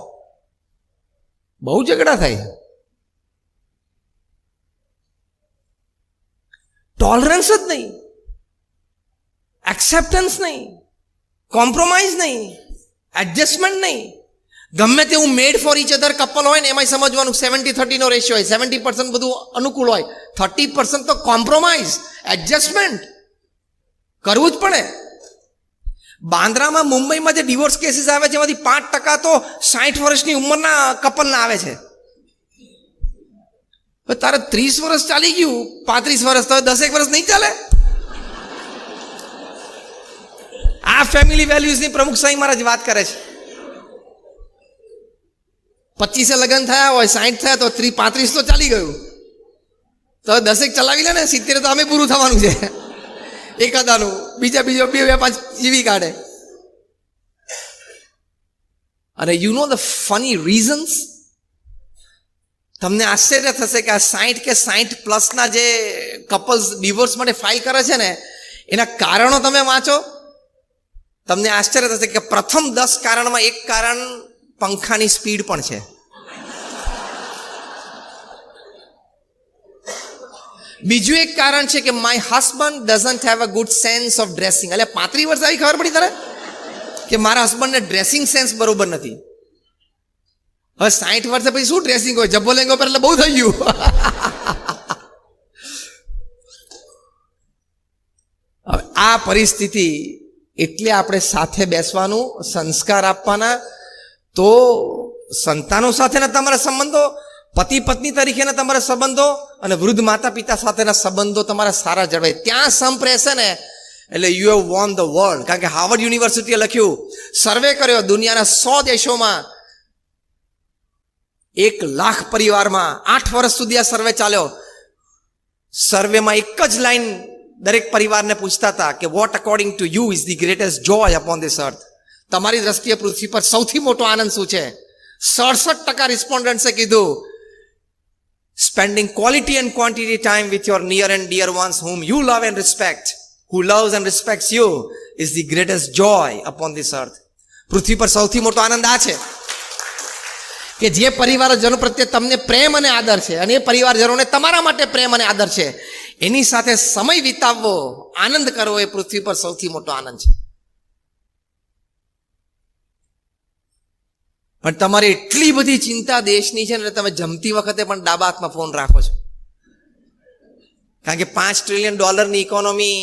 બહુ ઝઘડા થાય. ટોલરન્સ જ નહીં, એક્સેપ્ટન્સ નહીં, કોમ્પ્રોમાઇઝ નહીં, એડજસ્ટમેન્ટ નહીં. ગમે તેવું મેડ ફોર ઈચ અધર કપલ હોય ને એમાં સમજવાનું 70-30 નો રેશિયો હોય. 70% બધું અનુકૂળ હોય, 30% તો કોમ્પ્રોમાઇઝ, એડજસ્ટમેન્ટ કરવું જ પડે. બાંદ્રામાં, મુંબઈમાં જે ડિવોર્સ કેસીસ આવે છે એમાંથી 5% તો 60 વર્ષની ઉંમરના કપલના આવે છે. તારે 30 વર્ષ ચાલી ગયું, 35 વર્ષ, તો 10 વર્ષ નહીં ચાલે. આ ફેમિલી વેલ્યુઝની પ્રમુખ સ્વામી મહારાજ વાત કરે છે. 25 લગ્ન થયા હોય, 60 થયા તો 35 તો ચાલી ગયું, તો 10 ચલાવી લે ને, 70 તો અમે પૂરું થવાનું છે એકાદાનું. બીજા 2-5 જીવી કાઢે. અને you know the funny reasons. તમને આશ્ચર્ય થશે કે આ 60 કે 60+ જે કપલ્સ ડિવોર્સ માટે ફાઇલ કરે છે ને એના કારણો તમે વાંચો, તમને આશ્ચર્ય થશે કે પ્રથમ 10 કારણમાં એક કારણ પંખાની સ્પીડ પણ છે. બીજું એક કારણ છે કે my husband doesn't have a good sense of dressing. એટલે 35 વર્ષ આવી ખબર પડી તને કે મારા હસબન્ડને ડ્રેસિંગ સેન્સ બરોબર નથી. હવે 60 વર્ષે પછી શું ડ્રેસિંગ હોય, જબ્બો લેંગો પર એટલે બહુ થઈ ગયું. હવે આ પરિસ્થિતિ એટલે આપણે સાથે બેસવાનું, સંસ્કાર આપવાના. તો સંતાનો સાથેના તમારા સંબંધો, પતિ પત્ની તરીકેના તમારા સંબંધો અને વૃદ્ધ માતા પિતા સાથેના સંબંધો તમારા સારા જળવાય. ત્યાં સંપ રહેશે ને એટલે you have won the world. કારણ કે હાર્વર્ડ યુનિવર્સિટીએ લખ્યું, સર્વે કર્યો દુનિયાના 100 દેશોમાં, 1 લાખ પરિવારમાં 8 વર્ષ સુધી આ સર્વે ચાલ્યો. સર્વેમાં એક જ લાઈન દરેક પરિવારને પૂછતા હતા કે what according to you is the greatest joy upon this earth. તમારી દ્રષ્ટિએ પૃથ્વી પર સૌથી મોટો આનંદ શું છે? 67% રિસ્પોન્ડન્ટ્સે કીધું spending quality and quantity time with your near and dear ones whom you love and respect, who loves and respects you is the greatest joy upon this earth. પૃથ્વી પર સૌથી મોટો આનંદ આ છે કે જે પરિવારજનો પ્રત્યે તમને પ્રેમ અને આદર છે અને એ પરિવારજનોને તમારા માટે પ્રેમ અને આદર છે, એની સાથે સમય વિતાવવો, આનંદ કરવો એ પૃથ્વી પર સૌથી મોટો આનંદ છે. પણ તમારે એટલી બધી ચિંતા દેશની છે ને, તમે જમતી વખતે પણ ડાબા હાથમાં ફોન રાખો છો. કારણ કે $5 ટ્રિલિયન ઇકોનોમી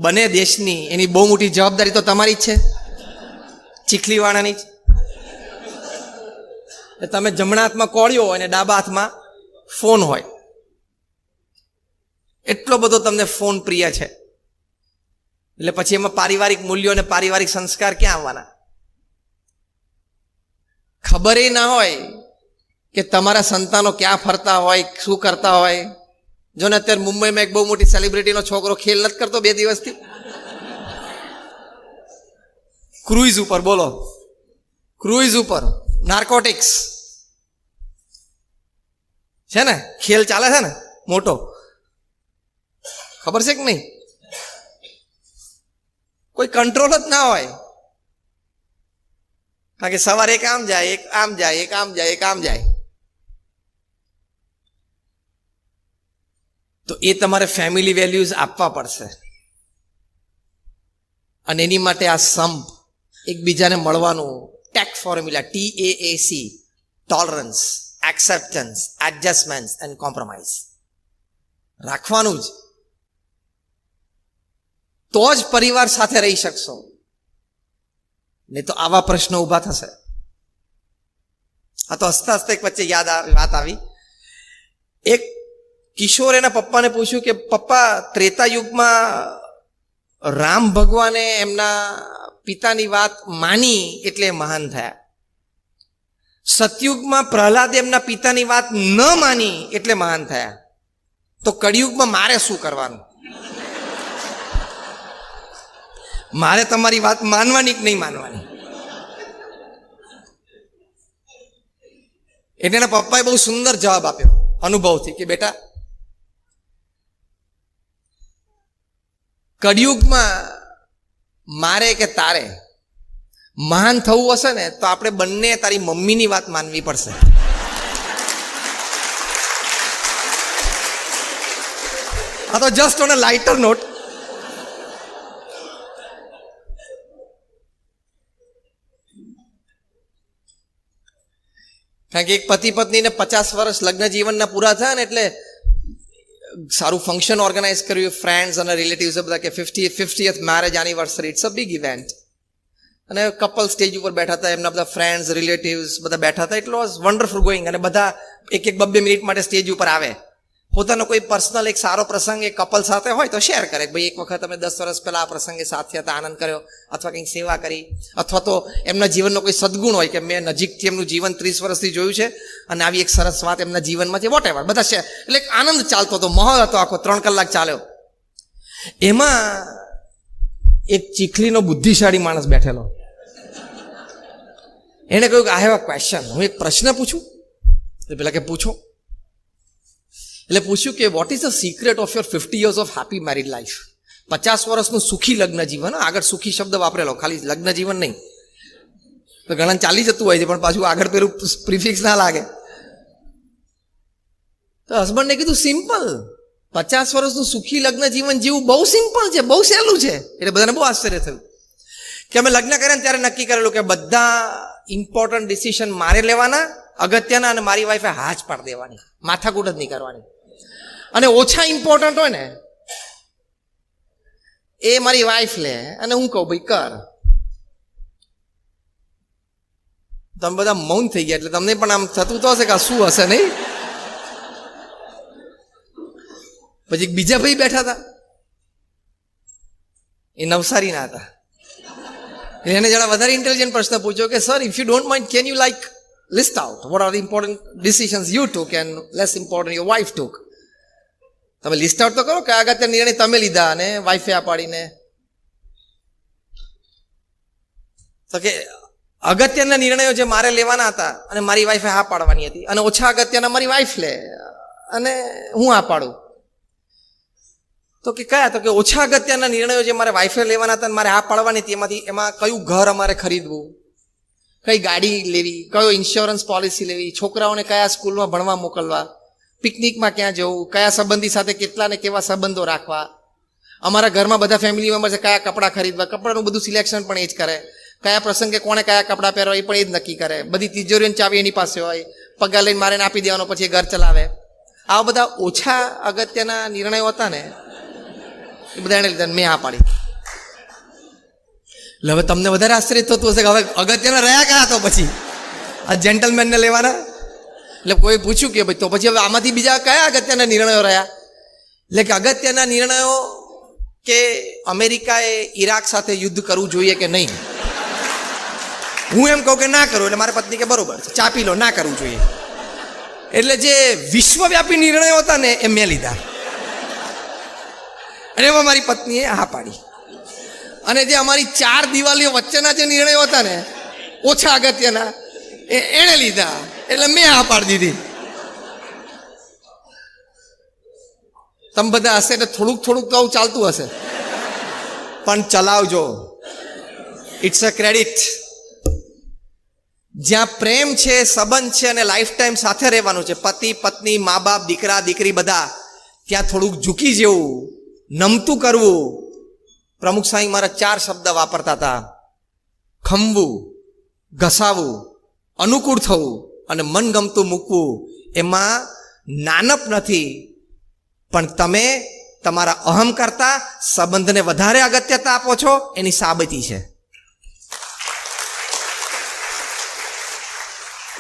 બને દેશની, એની બહુ મોટી જવાબદારી તો તમારી જ છે, ચીખલીવાળાની જ. તમે જમણા હાથમાં કોળિયો અને ડાબા હાથમાં ફોન હોય, એટલો બધો તમને ફોન પ્રિય છે. એટલે પછી એમાં પારિવારિક મૂલ્યો અને પારિવારિક સંસ્કાર ક્યાં આવવાના? ખબર ના હોય કે તમારા સંતાનો ક્યાં ફરતા હોય, શું કરતા હોય. જો ને અત્યારે મુંબઈમાં એક બહુ મોટી સેલિબ્રિટીનો છોકરો ખેલ નથી કરતો 2 દિવસથી, ક્રુઇઝ ઉપર. બોલો, ક્રુઇઝ ઉપર નાર્કોટિક્સ છે ને, ખેલ ચાલે છે ને મોટો, ખબર છે કે નહીં? કોઈ કંટ્રોલ જ ના હોય. કારણ કે સવારે એક આમ જાય, એક આમ જાય, એક આમ જાય, એક આમ જાય. તો એ તમારે ફેમિલી વેલ્યુઝ આપવા પડશે. અને એની માટે આ સંપ, એકબીજાને મળવાનું, take formula, TAAC, tolerance, acceptance, adjustment and compromise રાખવાનું જ. તો જ પરિવાર સાથે રહી શકશો, નહીં તો આવા પ્રશ્નો ઊભા થશે. આ તો હસતા હસતા એક વચ્ચે વાત આવી. એક કિશોર એના પપ્પાને પૂછ્યું કે પપ્પા, ત્રેતા યુગમાં રામ ભગવાને એમના પિતાની વાત માની એટલે મહાન થયા. સતયુગમાં પ્રહલાદ એમના પિતાની વાત ન માની એટલે મહાન થયા. તો કળિયુગમાં મારે શું કરવાનું? મારે તમારી વાત માનવાની કે નહીં માનવાની? એટલે એના પપ્પાએ બહુ સુંદર જવાબ આપ્યો અનુભવથી કે બેટા, કળિયુગમાં મારે કે તારે મહાન થવું હશે ને તો આપણે બંને તારી મમ્મીની વાત માનવી પડશે. આ તો just on a lighter note. કારણ કે એક પતિ પત્નીને 50 વર્ષ લગ્ન જીવનના પૂરા થયા ને એટલે સારું ફંક્શન ઓર્ગેનાઇઝ કર્યું, ફ્રેન્ડ્સ અને રિલેટિવ્સ બધા કે 50th marriage anniversary, it's a big event. અને કપલ સ્ટેજ ઉપર બેઠા હતા, એમના બધા ફ્રેન્ડ્સ રિલેટિવ્સ બધા બેઠા હતા. It was wonderful going. અને બધા એક 2 મિનિટ માટે સ્ટેજ ઉપર આવે, પોતાનો કોઈ પર્સનલ એક સારો પ્રસંગ એક કપલ સાથે હોય તો શેર કરે, ભાઈ એક વખત અમે 10 વર્ષ પહેલા આ પ્રસંગે સાથે હતા, આનંદ કર્યો, અથવા કંઈક સેવા કરી, અથવા તો એમના જીવનનો કોઈ સદગુણ હોય કે મેં નજીકથી એમનું જીવન 30 વર્ષથી જોયું છે અને આવી એક સરસ વાત એમના જીવનમાં છે, વોટ એવર, બધા શેર. એટલે આનંદ ચાલતો હતો, માહોલ હતો આખો, 3 કલાક ચાલ્યો. એમાં એક ચીખલીનો બુદ્ધિશાળી માણસ બેઠેલો, એને કહ્યું કે આઈ હેવ અ ક્વેશ્ચન, હું એક પ્રશ્ન પૂછું? પેલા કે પૂછો. એટલે પૂછ્યું કે what is the secret of your 50 years of happy married life? 50 વર્ષનું સુખી લગ્ન જીવન. આગળ સુખી શબ્દ વાપરેલો, ખાલી લગ્ન જીવન નહીં. તો ઘણા ચાલી જતું હોય છે, પણ પાછું આગળ પેલું પ્રિફિક્સ ના લાગે. તો હસબન્ડને કીધું સિમ્પલ, 50 વર્ષનું સુખી લગ્ન જીવન જીવવું બહુ સિમ્પલ છે, બહુ સહેલું છે. એટલે બધાને બહુ આશ્ચર્ય થયું કે અમે લગ્ન કર્યા ત્યારે નક્કી કરેલું કે બધા ઇમ્પોર્ટન્ટ ડિસિઝન મારે લેવાના, અગત્યના, અને મારી વાઈફે હા જ પાડી દેવાની, માથાકૂટ જ નહીં કરવાની. અને ઓછા ઇમ્પોર્ટન્ટ હોય ને એ મારી વાઈફ લે અને હું કહું ભાઈ કર. તમે બધા મૌન થઈ ગયા એટલે તમને પણ આમ થતું તો હશે કે શું હશે નહીં. પછી બીજા ભાઈ બેઠા હતા, એ નવસારીના હતા. એને જરા વધારે ઇન્ટેલિજન્ટ પ્રશ્ન પૂછ્યો કે sir, if you don't mind, can you like list out what are the important decisions you took and less important your wife took. તમે લિસ્ટ આઉટ તો કરો કે અગત્યના નિર્ણય તમે લીધા અને વાઈફે આ પાડીને. તો કે અગત્યના નિર્ણયો જે મારે લેવાના હતા અને મારી વાઈફે હા પાડવાની હતી, અને ઓછા અગત્યના મારી વાઈફ લે અને હું હા પાડું. તો કે કયા? તો કે ઓછા અગત્યના નિર્ણયો જે મારે વાઈફે લેવાના હતા અને મારે હા પાડવાની હતી, એમાં કયું ઘર અમારે ખરીદવું, કઈ ગાડી લેવી, કયો ઇન્સ્યોરન્સ પોલિસી લેવી, છોકરાઓને કયા સ્કૂલમાં ભણવા મોકલવા, પિકનિકમાં ક્યાં જવું, કયા સંબંધી સાથે કેટલા ને કેવા સંબંધો રાખવા, અમારા ઘરમાં બધા ફેમિલી મેમ્બર છે કયા કપડાં ખરીદવા, કપડાનું બધું સિલેક્શન પણ એ જ કરે, કયા પ્રસંગે કોણે કયા કપડાં પહેરવા એ પણ એ જ નક્કી કરે, બધી તિજોરીઓની ચાવી એની પાસે હોય, પગાર લઈને મારે આપી દેવાનો, પછી એ ઘર ચલાવે. આવા બધા ઓછા અગત્યના નિર્ણયો હતા ને એ બધા એને લીધા મેં હા પાડી. એટલે હવે તમને વધારે આશ્ચર્ય થતું હશે કે હવે અગત્યના રહ્યા કયા તો પછી આ જેન્ટલમેનને લેવાના. એટલે કોઈ પૂછ્યું કે ભાઈ તો પછી હવે આમાંથી બીજા કયા અગત્યના નિર્ણયો રહ્યા? એટલે કે અગત્યના નિર્ણયો કે અમેરિકાએ ઈરાક સાથે યુદ્ધ કરવું જોઈએ કે નહીં. હું એમ કહું કે ના કરું, એટલે મારી પત્ની કે બરોબર છે, ચાપી લો, ના કરવું જોઈએ. એટલે જે વિશ્વવ્યાપી નિર્ણયો હતા ને એ મેં લીધા અને એમાં મારી પત્નીએ હા પાડી. અને જે અમારી 4 દિવાલીઓ વચ્ચેના જે નિર્ણયો હતા ને ઓછા અગત્યના એ એણે લીધા, એટલે મેં હા પાડી દીધી. તમે બધા હશે એટલે થોડુંક થોડુંક તો ચાલતું હશે, પણ ચલાવજો. It's a credit. જ્યાં પ્રેમ છે, સંબંધ છે અને લાઈફ ટાઈમ સાથે રહેવાનું છે, પતિ પત્ની, મા બાપ, દીકરા દીકરી બધા, ત્યાં થોડુંક ઝૂકી જેવું, નમતું કરવું. પ્રમુખ સાંઈ મારા 4 શબ્દ વાપરતા હતા: ખમવું, ઘસાવું, અનુકૂળ થવું અને મનગમતું મૂકવું. એમાં નાનપ નથી, પણ તમે તમારા અહમ કરતા સંબંધને વધારે અગત્યતા આપો છો એની સાબિતી છે.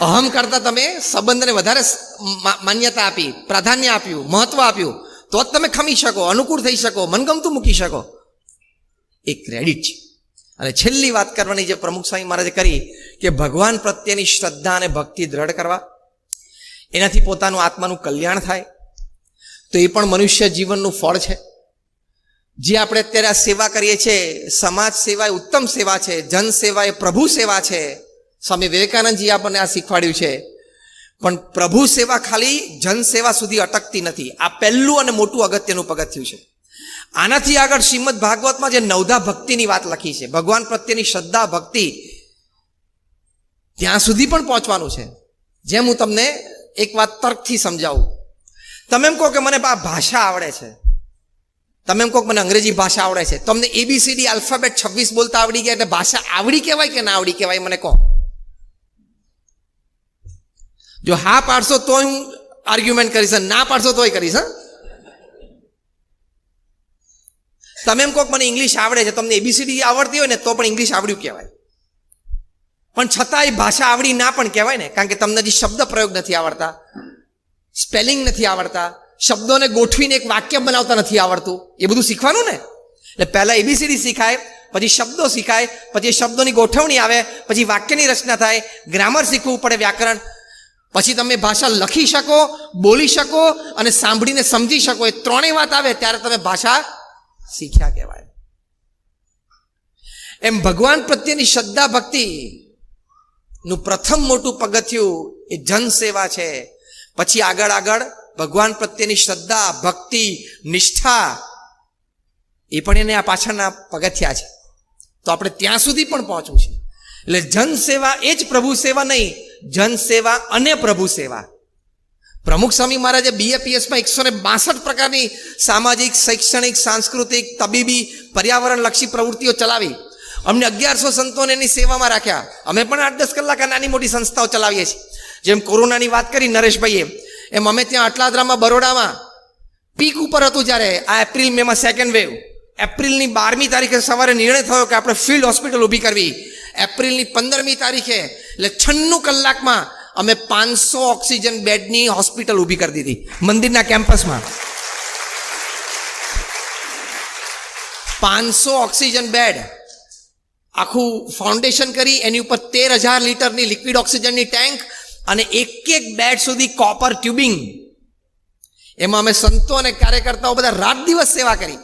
અહમ કરતા તમે સંબંધને વધારે માન્યતા આપી, પ્રાધાન્ય આપ્યું, મહત્વ આપ્યું, તો જ તમે ખમી શકો, અનુકૂળ થઈ શકો, મનગમતું મૂકી શકો. એ ક્રેડિટ છે. અને છેલ્લી વાત કરવાની જે પ્રમુખ સ્વામી મહારાજે કરી કે ભગવાન પ્રત્યેની શ્રદ્ધા અને ભક્તિ દ્રઢ કરવા, એનાથી પોતાનું આત્માનું કલ્યાણ થાય, તો એ પણ મનુષ્ય જીવનનું ફળ છે. જે આપણે અત્યારે આ સેવા કરીએ છીએ, સમાજ સેવા એ ઉત્તમ સેવા છે, જન સેવા એ પ્રભુ સેવા છે. સ્વામી વિવેકાનંદજી આપણને આ શીખવાડ્યું છે. પણ પ્રભુ સેવા ખાલી જન સેવા સુધી અટકતી નથી. આ પહેલું અને મોટું અગત્યનું પગથિયું છે. આનાથી આગળ શ્રીમદ ભાગવતમાં જે 9ધા ભક્તિની વાત લખી છે, ભગવાન પ્રત્યેની શ્રદ્ધા ભક્તિ, ત્યાં સુધી પણ પહોંચવાનું છે. જેમ હું તમને એક વાત તર્કથી સમજાવું. તમે એમ કહો કે મને ભાષા આવડે છે, તમે એમ કહો કે મને અંગ્રેજી ભાષા આવડે છે, તમને ABCD આલ્ફાબેટ 26 બોલતા આવડી ગયા એટલે ભાષા આવડી કહેવાય કે ના આવડી કહેવાય? મને કહો. જો હા પાડશો તો હું આર્ગ્યુમેન્ટ કરીશ, ના પાડશો તોય કરીશ. તમે એમ કહો કે મને ઇંગ્લિશ આવડે છે, તમને ABCD આવડતી હોય ને તો પણ ઇંગ્લિશ આવડ્યું કહેવાય. પણ છતાં એ ભાષા આવડી ના પણ કહેવાય ને, કારણ કે તમને જે શબ્દ પ્રયોગ નથી આવડતા, સ્પેલિંગ નથી આવડતા, શબ્દોને ગોઠવીને એક વાક્ય બનાવતા નથી આવડતું. એ બધું શીખવાનું ને. એટલે પહેલા ABCD શીખાય, પછી શબ્દો શીખાય, પછી શબ્દોની ગોઠવણી આવે, પછી વાક્યની રચના થાય, ગ્રામર શીખવું પડે, વ્યાકરણ. પછી તમે ભાષા લખી શકો, બોલી શકો અને સાંભળીને સમજી શકો. એ ત્રણેય વાત આવે ત્યારે તમે ભાષા શીખ્યા કહેવાય. એમ ભગવાન પ્રત્યેની શ્રદ્ધા ભક્તિ નું પ્રથમ મોટું પગથિયું એ જન સેવા છે. પછી આગળ આગળ ભગવાન પ્રત્યેની શ્રદ્ધા, ભક્તિ, નિષ્ઠા, એ પણ એને આ પાછળના પગથિયા છે. તો આપણે ત્યાં સુધી પણ પહોંચવું છે. એટલે જન સેવા એ જ પ્રભુ સેવા નહીં, જન સેવા અને પ્રભુ સેવા. પ્રમુખ સ્વામી મહારાજે BAPSમાં 162 પ્રકારની સામાજિક, શૈક્ષણિક, સાંસ્કૃતિક, તબીબી, પર્યાવરણ લક્ષી પ્રવૃત્તિઓ ચલાવી. અમને 1100 સંતોને એની સેવામાં રાખ્યા. અમે પણ 8-10 કલાક આ નાની મોટી સંસ્થાઓ ચલાવીએ છીએ. જેમ કોરોનાની વાત કરી નરેશભાઈએ, એમ અમે ત્યાં અટલાદરામાં, બરોડામાં પીક ઉપર હતું જ્યારે આ એપ્રિલ મેમાં સેકન્ડ વેવ. એપ્રિલની 12મી તારીખે સવારે નિર્ણય થયો કે આપણે ફિલ્ડ હોસ્પિટલ ઊભી કરવી. એપ્રિલની 15મી તારીખે એટલે 96 કલાકમાં અમે 500 ઓક્સિજન બેડની હોસ્પિટલ ઊભી કરી દીધી મંદિરના કેમ્પસમાં. 500 ઓક્સિજન બેડ, આખું ફાઉન્ડેશન કરી, એની ઉપર 13,000 લીટરની લિક્વિડ ઓક્સિજનની ટેન્ક અને એક બેડ સુધી કોપર ટ્યુબિંગ. એમાં અમે સંતો અને કાર્યકર્તાઓ બધા રાત દિવસ સેવા કરી.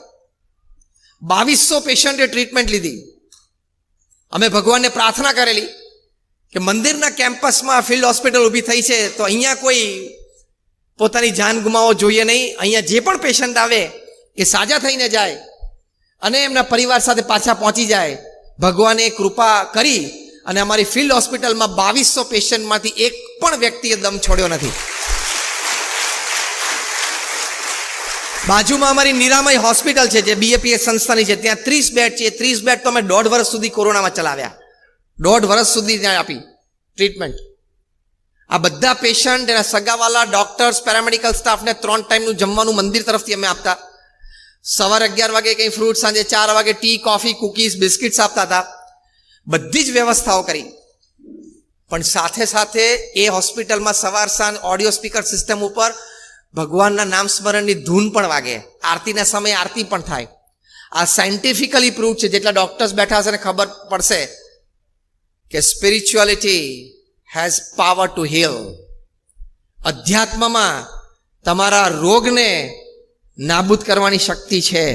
2200 પેશન્ટે ટ્રીટમેન્ટ લીધી. અમે ભગવાનને પ્રાર્થના કરેલી કે મંદિરના કેમ્પસમાં ફિલ્ડ હોસ્પિટલ ઊભી થઈ છે તો અહીંયા કોઈ પોતાની જાન ગુમાવવો જોઈએ નહીં. અહીંયા જે પણ પેશન્ટ આવે એ સાજા થઈને જાય અને એમના પરિવાર સાથે પાછા પહોંચી જાય. ભગવાને કૃપા કરી અને અમારી ફિલ્ડ હોસ્પિટલમાં 2200 પેશન્ટમાંથી એક પણ વ્યક્તિએ દમ છોડ્યો નથી. બાજુમાં અમારી નિરામય હોસ્પિટલ છે જે BAPS સંસ્થાની છે, ત્યાં 30 બેડ છે. 30 બેડ તો અમે 1.5 વર્ષ સુધી કોરોનામાં ચલાવ્યા. 1.5 વર્ષ સુધી ત્યાં આપી ટ્રીટમેન્ટ. આ બધા પેશન્ટ, એના સગાવાલા, ડોક્ટર્સ, પેરામેડિકલ સ્ટાફને 3 ટાઈમનું જમવાનું મંદિર તરફથી અમે આપતા. સવારે 11 વાગે કંઈ ફ્રૂટ, સાંજે 4 વાગે ટી, કોફી, કુકીઝ, બિસ્કિટ્સ આપતા હતા. બધી જ વ્યવસ્થાઓ કરી. પણ સાથે સાથે એ હોસ્પિટલમાં સવાર સાંજ ઓડિયો સ્પીકર સિસ્ટમ ઉપર ભગવાનના નામ સ્મરણની ધૂન પણ વાગે. આરતીના સમયે આરતી પણ થાય. આ સાયન્ટિફિકલી પ્રૂવ છે. જેટલા ડોક્ટર્સ બેઠા હશે ને ખબર પડશે કે spirituality has power to heal. અધ્યાત્મમાં તમારા રોગને નાબૂદ કરવાની શક્તિ છે.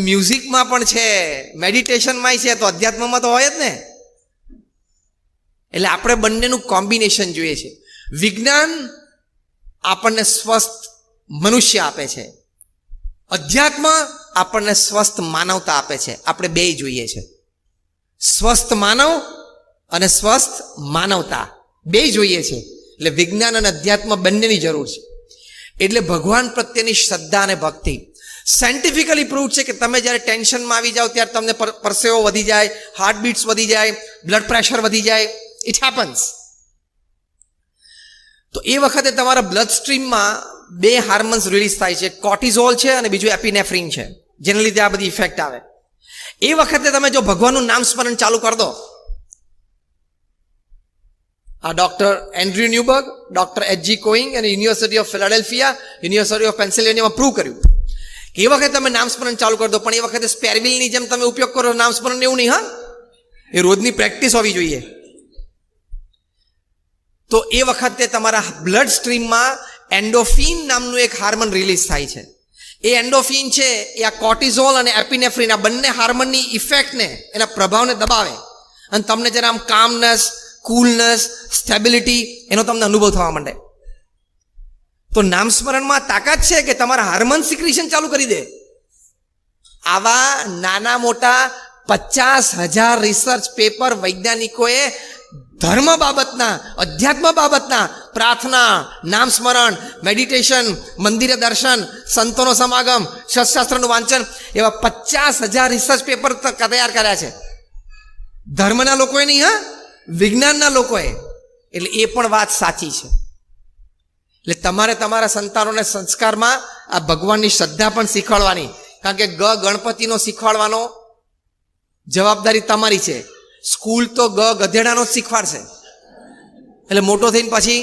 મ્યુઝિકમાં પણ છે, મેડિટેશનમાં છે, તો અધ્યાત્મમાં તો હોય જ ને. એટલે આપણે બંનેનું કોમ્બિનેશન જોઈએ છે. વિજ્ઞાન આપણને સ્વસ્થ મનુષ્ય આપે છે, અધ્યાત્મ આપણને સ્વસ્થ માનવતા આપે છે. આપણે બેય જોઈએ છે. સ્વસ્થ માનવ અને સ્વસ્થ માનવતા બેય જોઈએ છે. એટલે વિજ્ઞાન અને અધ્યાત્મ બંનેની જરૂર છે. એટલે ભગવાન પ્રત્યેની શ્રદ્ધા અને ભક્તિ સાયન્ટિફિકલી પ્રૂવ છે કે તમે જ્યારે ટેન્શનમાં આવી જાઓ ત્યારે તમને પરસેવો વધી જાય, હાર્ટબીટ્સ વધી જાય, બ્લડ પ્રેશર વધી જાય. It happens. તો એ વખતે તમારા બ્લડ સ્ટ્રીમમાં 2 હાર્મોન્સ રિલીઝ થાય છે. કોર્ટિઝોલ છે અને બીજું એપિનેફ્રિન છે, જેના લીધે આ બધી ઇફેક્ટ આવે. એ વખતે તમે જો ભગવાનનું નામ સ્મરણ ચાલુ કરી દો, આ doctor Andrew Newberg, doctor H.G. Koenig અને university of Philadelphia, university of પેન્સિલ્વેનિયામાં પ્રૂવ કર્યું કે એ વખતે તમે નામ સ્મરણ ચાલુ કરી દો. પણ એ વખતે સ્પેરવિલની જેમ તમે ઉપયોગ કરો નામ સ્મરણ, એવું નહીં. હા, એ રોજની પ્રેક્ટિસ હોવી જોઈએ. તો એ વખતે તમારા બ્લડ સ્ટ્રીમમાં એન્ડોફિન નામનું એક હાર્મોન રિલીઝ થાય છે. એ એન્ડોફિન છે એ આ કોર્ટિઝોલ અને એપિનેફ્રિન આ બંને હાર્મોનની ઇફેક્ટને, એના પ્રભાવને દબાવે અને તમને જરા આમ કામનેસ, કુલનેસ, સ્ટેબિલિટી એનો તમને અનુભવ થવા માંડે. તો નામ સ્મરણમાં તાકાત છે કે તમારા હાર્મોન સિક્રેશન ચાલુ કરી દે. આવા નાના મોટા 50,000 રિસર્ચ પેપર વૈજ્ઞાનિકોએ ધર્મ બાબતના, અધ્યાત્મ બાબતના, પ્રાર્થના, નામ સ્મરણ, મેડિટેશન, મંદિરે દર્શન, સંતોનો સમાગમ, શસ્ત્રાસ્ત્રનું વાંચન, એવા 50,000 રિસર્ચ પેપર તૈયાર કર્યા છે. ધર્મના લોકોએ નહીં, હા, વિજ્ઞાનના લોકોએ. એટલે એ પણ વાત સાચી છે. એટલે તમારે તમારા સંતાનોને સંસ્કારમાં આ ભગવાનની શ્રદ્ધા પણ શીખવાડવાની. કારણ કે ગણપતિનો શીખવાડવાનો જવાબદારી તમારી છે. સ્કૂલ તો ગધેડાનો જ શીખવાડશે. એટલે મોટો થઈને પછી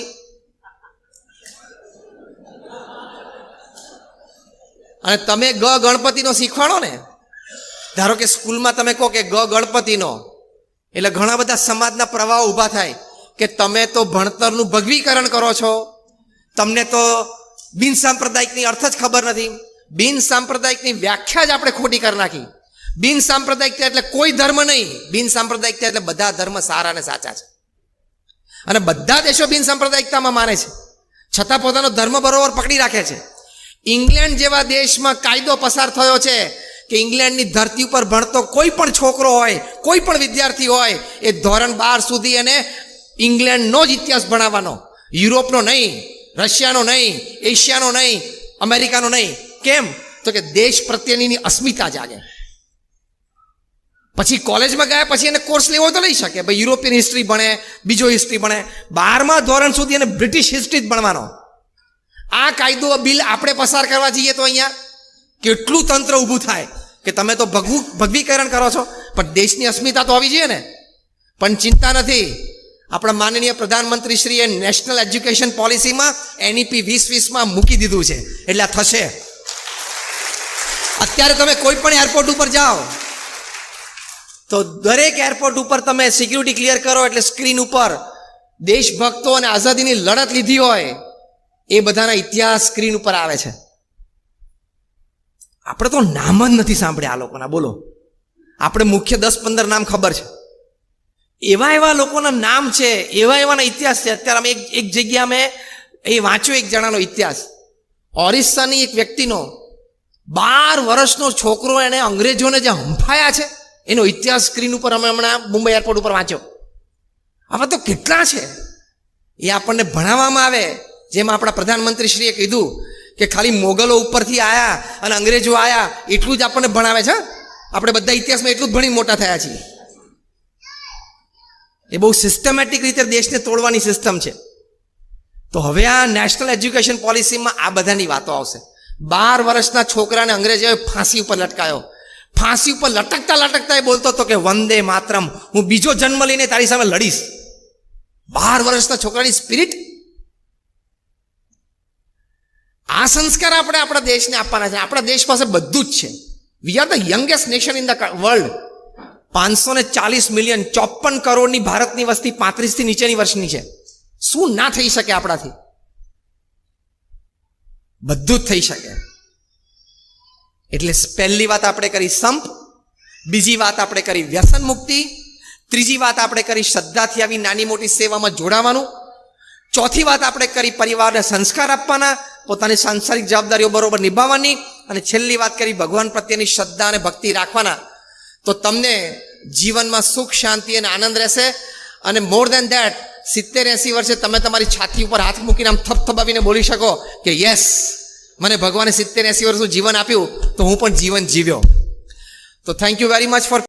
અને તમે ગણપતિનો શીખવાડો ને. ધારો કે સ્કૂલમાં તમે કહો કે ગણપતિનો, એટલે ઘણા બધા સમાજના પ્રવાહો ઊભા થાય કે તમે તો ભણતરનું ભગવીકરણ કરો છો, તમને તો બિન સાંપ્રદાયિકની અર્થ જ ખબર નથી. બિન સાંપ્રદાયિકની વ્યાખ્યા જ આપણે ખોટી કરી નાખી. બિન સાંપ્રદાયિકતા એટલે કોઈ ધર્મ નહીં. બિન સાંપ્રદાયિકતા એટલે બધા ધર્મ સારા અને સાચા છે. અને બધા દેશો બિન સાંપ્રદાયિકતામાં માને છે, છતાં પોતાનો ધર્મ બરોબર પકડી રાખે છે. ઇંગ્લેન્ડ જેવા દેશમાં કાયદો પસાર થયો છે કે ઇંગ્લેન્ડની ધરતી ઉપર ભણતો કોઈ પણ છોકરો હોય, કોઈ પણ વિદ્યાર્થી હોય, એ ધોરણ 12 સુધી એને ઇંગ્લેન્ડનો જ ઇતિહાસ ભણાવવાનો, યુરોપનો નહીં, રશિયાનો નહીં, એશિયાનો નહીં, અમેરિકાનો નહીં. કેમ? તો કે દેશ પ્રત્યેની અસ્મિતા જાગે. પછી કોલેજમાં ગયા પછી એને કોર્સ લેવો તો લઈ શકે, ભાઈ યુરોપિયન હિસ્ટ્રી ભણે, બીજો હિસ્ટ્રી ભણે. 12મા ધોરણ સુધી એને બ્રિટિશ હિસ્ટ્રી જ ભણવાનો. આ કાયદો બિલ આપણે પસાર કરવા જઈએ તો અહીંયા કેટલું તંત્ર ઊભું થાય કે તમે તો ભગવીકરણ કરો છો, પણ દેશની અસ્મિતા તો હોવી જોઈએ ને. પણ ચિંતા નથી, આપણા માનનીય પ્રધાનમંત્રીશ્રીએ નેશનલ એજ્યુકેશન પોલિસીમાં NEP 2020માં મૂકી દીધું છે, એટલે આ થશે. અત્યારે તમે કોઈ પણ એરપોર્ટ ઉપર જાઓ તો દરેક એરપોર્ટ ઉપર તમે સિક્યુરિટી ક્લિયર કરો એટલે સ્ક્રીન ઉપર દેશભક્તો અને આઝાદીની લડત લીધી હોય એ બધાના ઇતિહાસ સ્ક્રીન ઉપર આવે છે. આપણે તો નામ જ નથી સાંભળ્યા આ લોકોના. બોલો, આપણે મુખ્ય 10-15 નામ ખબર છે, એવા એવા લોકોના નામ છે, એવા એવાના ઇતિહાસ છે. અત્યારે અમે એક જગ્યા અમે એ વાંચ્યો એક જણાનો ઇતિહાસ, ઓરિસ્સાની એક વ્યક્તિનો 12 વર્ષનો છોકરો એને અંગ્રેજોને જે હંફાયા છે એનો ઇતિહાસ સ્ક્રીન ઉપર અમે હમણાં મુંબઈ એરપોર્ટ ઉપર વાંચ્યો. આવા તો કેટલા છે, એ આપણને ભણાવવામાં આવે. જેમાં આપણા પ્રધાનમંત્રીશ્રીએ કીધું કે ખાલી મોગલો ઉપરથી આવ્યા અને અંગ્રેજો આવ્યા એટલું જ આપણને ભણાવે છે. આપણે બધા ઇતિહાસમાં એટલું જ ભણી મોટા થયા છીએ. એ બહુ સિસ્ટમેટિક રીતે દેશને તોડવાની સિસ્ટમ છે. તો હવે આ નેશનલ એજ્યુકેશન પોલિસીમાં આ બધાની વાતો આવશે. 12 વર્ષના છોકરાને અંગ્રેજોએ ફાંસી ઉપર લટકાયો. ફાંસી ઉપર લટકતા લટકતા એ બોલતો હતો કે વંદે માતરમ, હું બીજો જન્મ લઈને તારી સામે લડીશ. 12 વર્ષના છોકરાની સ્પિરિટ. આ સંસ્કાર આપણે આપણા દેશને આપવાના છે. આપણા દેશ પાસે બધું જ છે. We are the youngest nation in the world. 540 million, 54 કરોડની ભારતની વસ્તી 35 થી નીચેની વર્ષની છે. શું ના થઈ શકે આપણાથી? બધું જ થઈ શકે. એટલે પહેલી વાત આપણે કરી સંપ, બીજી વાત આપણે કરી વ્યસન મુક્તિ, ત્રીજી વાત આપણે કરી શ્રદ્ધાથી આવી નાની મોટી સેવામાં જોડાવાનું, ચોથી વાત આપણે કરી પરિવારને સંસ્કાર આપવાના, પોતાની સાંસારિક જવાબદારીઓ બરોબર નિભાવવાની, અને છેલ્લી વાત કરી ભગવાન પ્રત્યેની શ્રદ્ધા અને ભક્તિ રાખવાના. તો તમને જીવનમાં સુખ, શાંતિ અને આનંદ રહેશે. અને મોર દેન ધેટ 70-80 વર્ષે તમે તમારી છાતી ઉપર હાથ મૂકીને આમ થપથપાવીને બોલી શકો કે યસ, મને ભગવાને 70-80 વર્ષનું જીવન આપ્યું તો હું પણ જીવન જીવ્યો. તો thank you very much for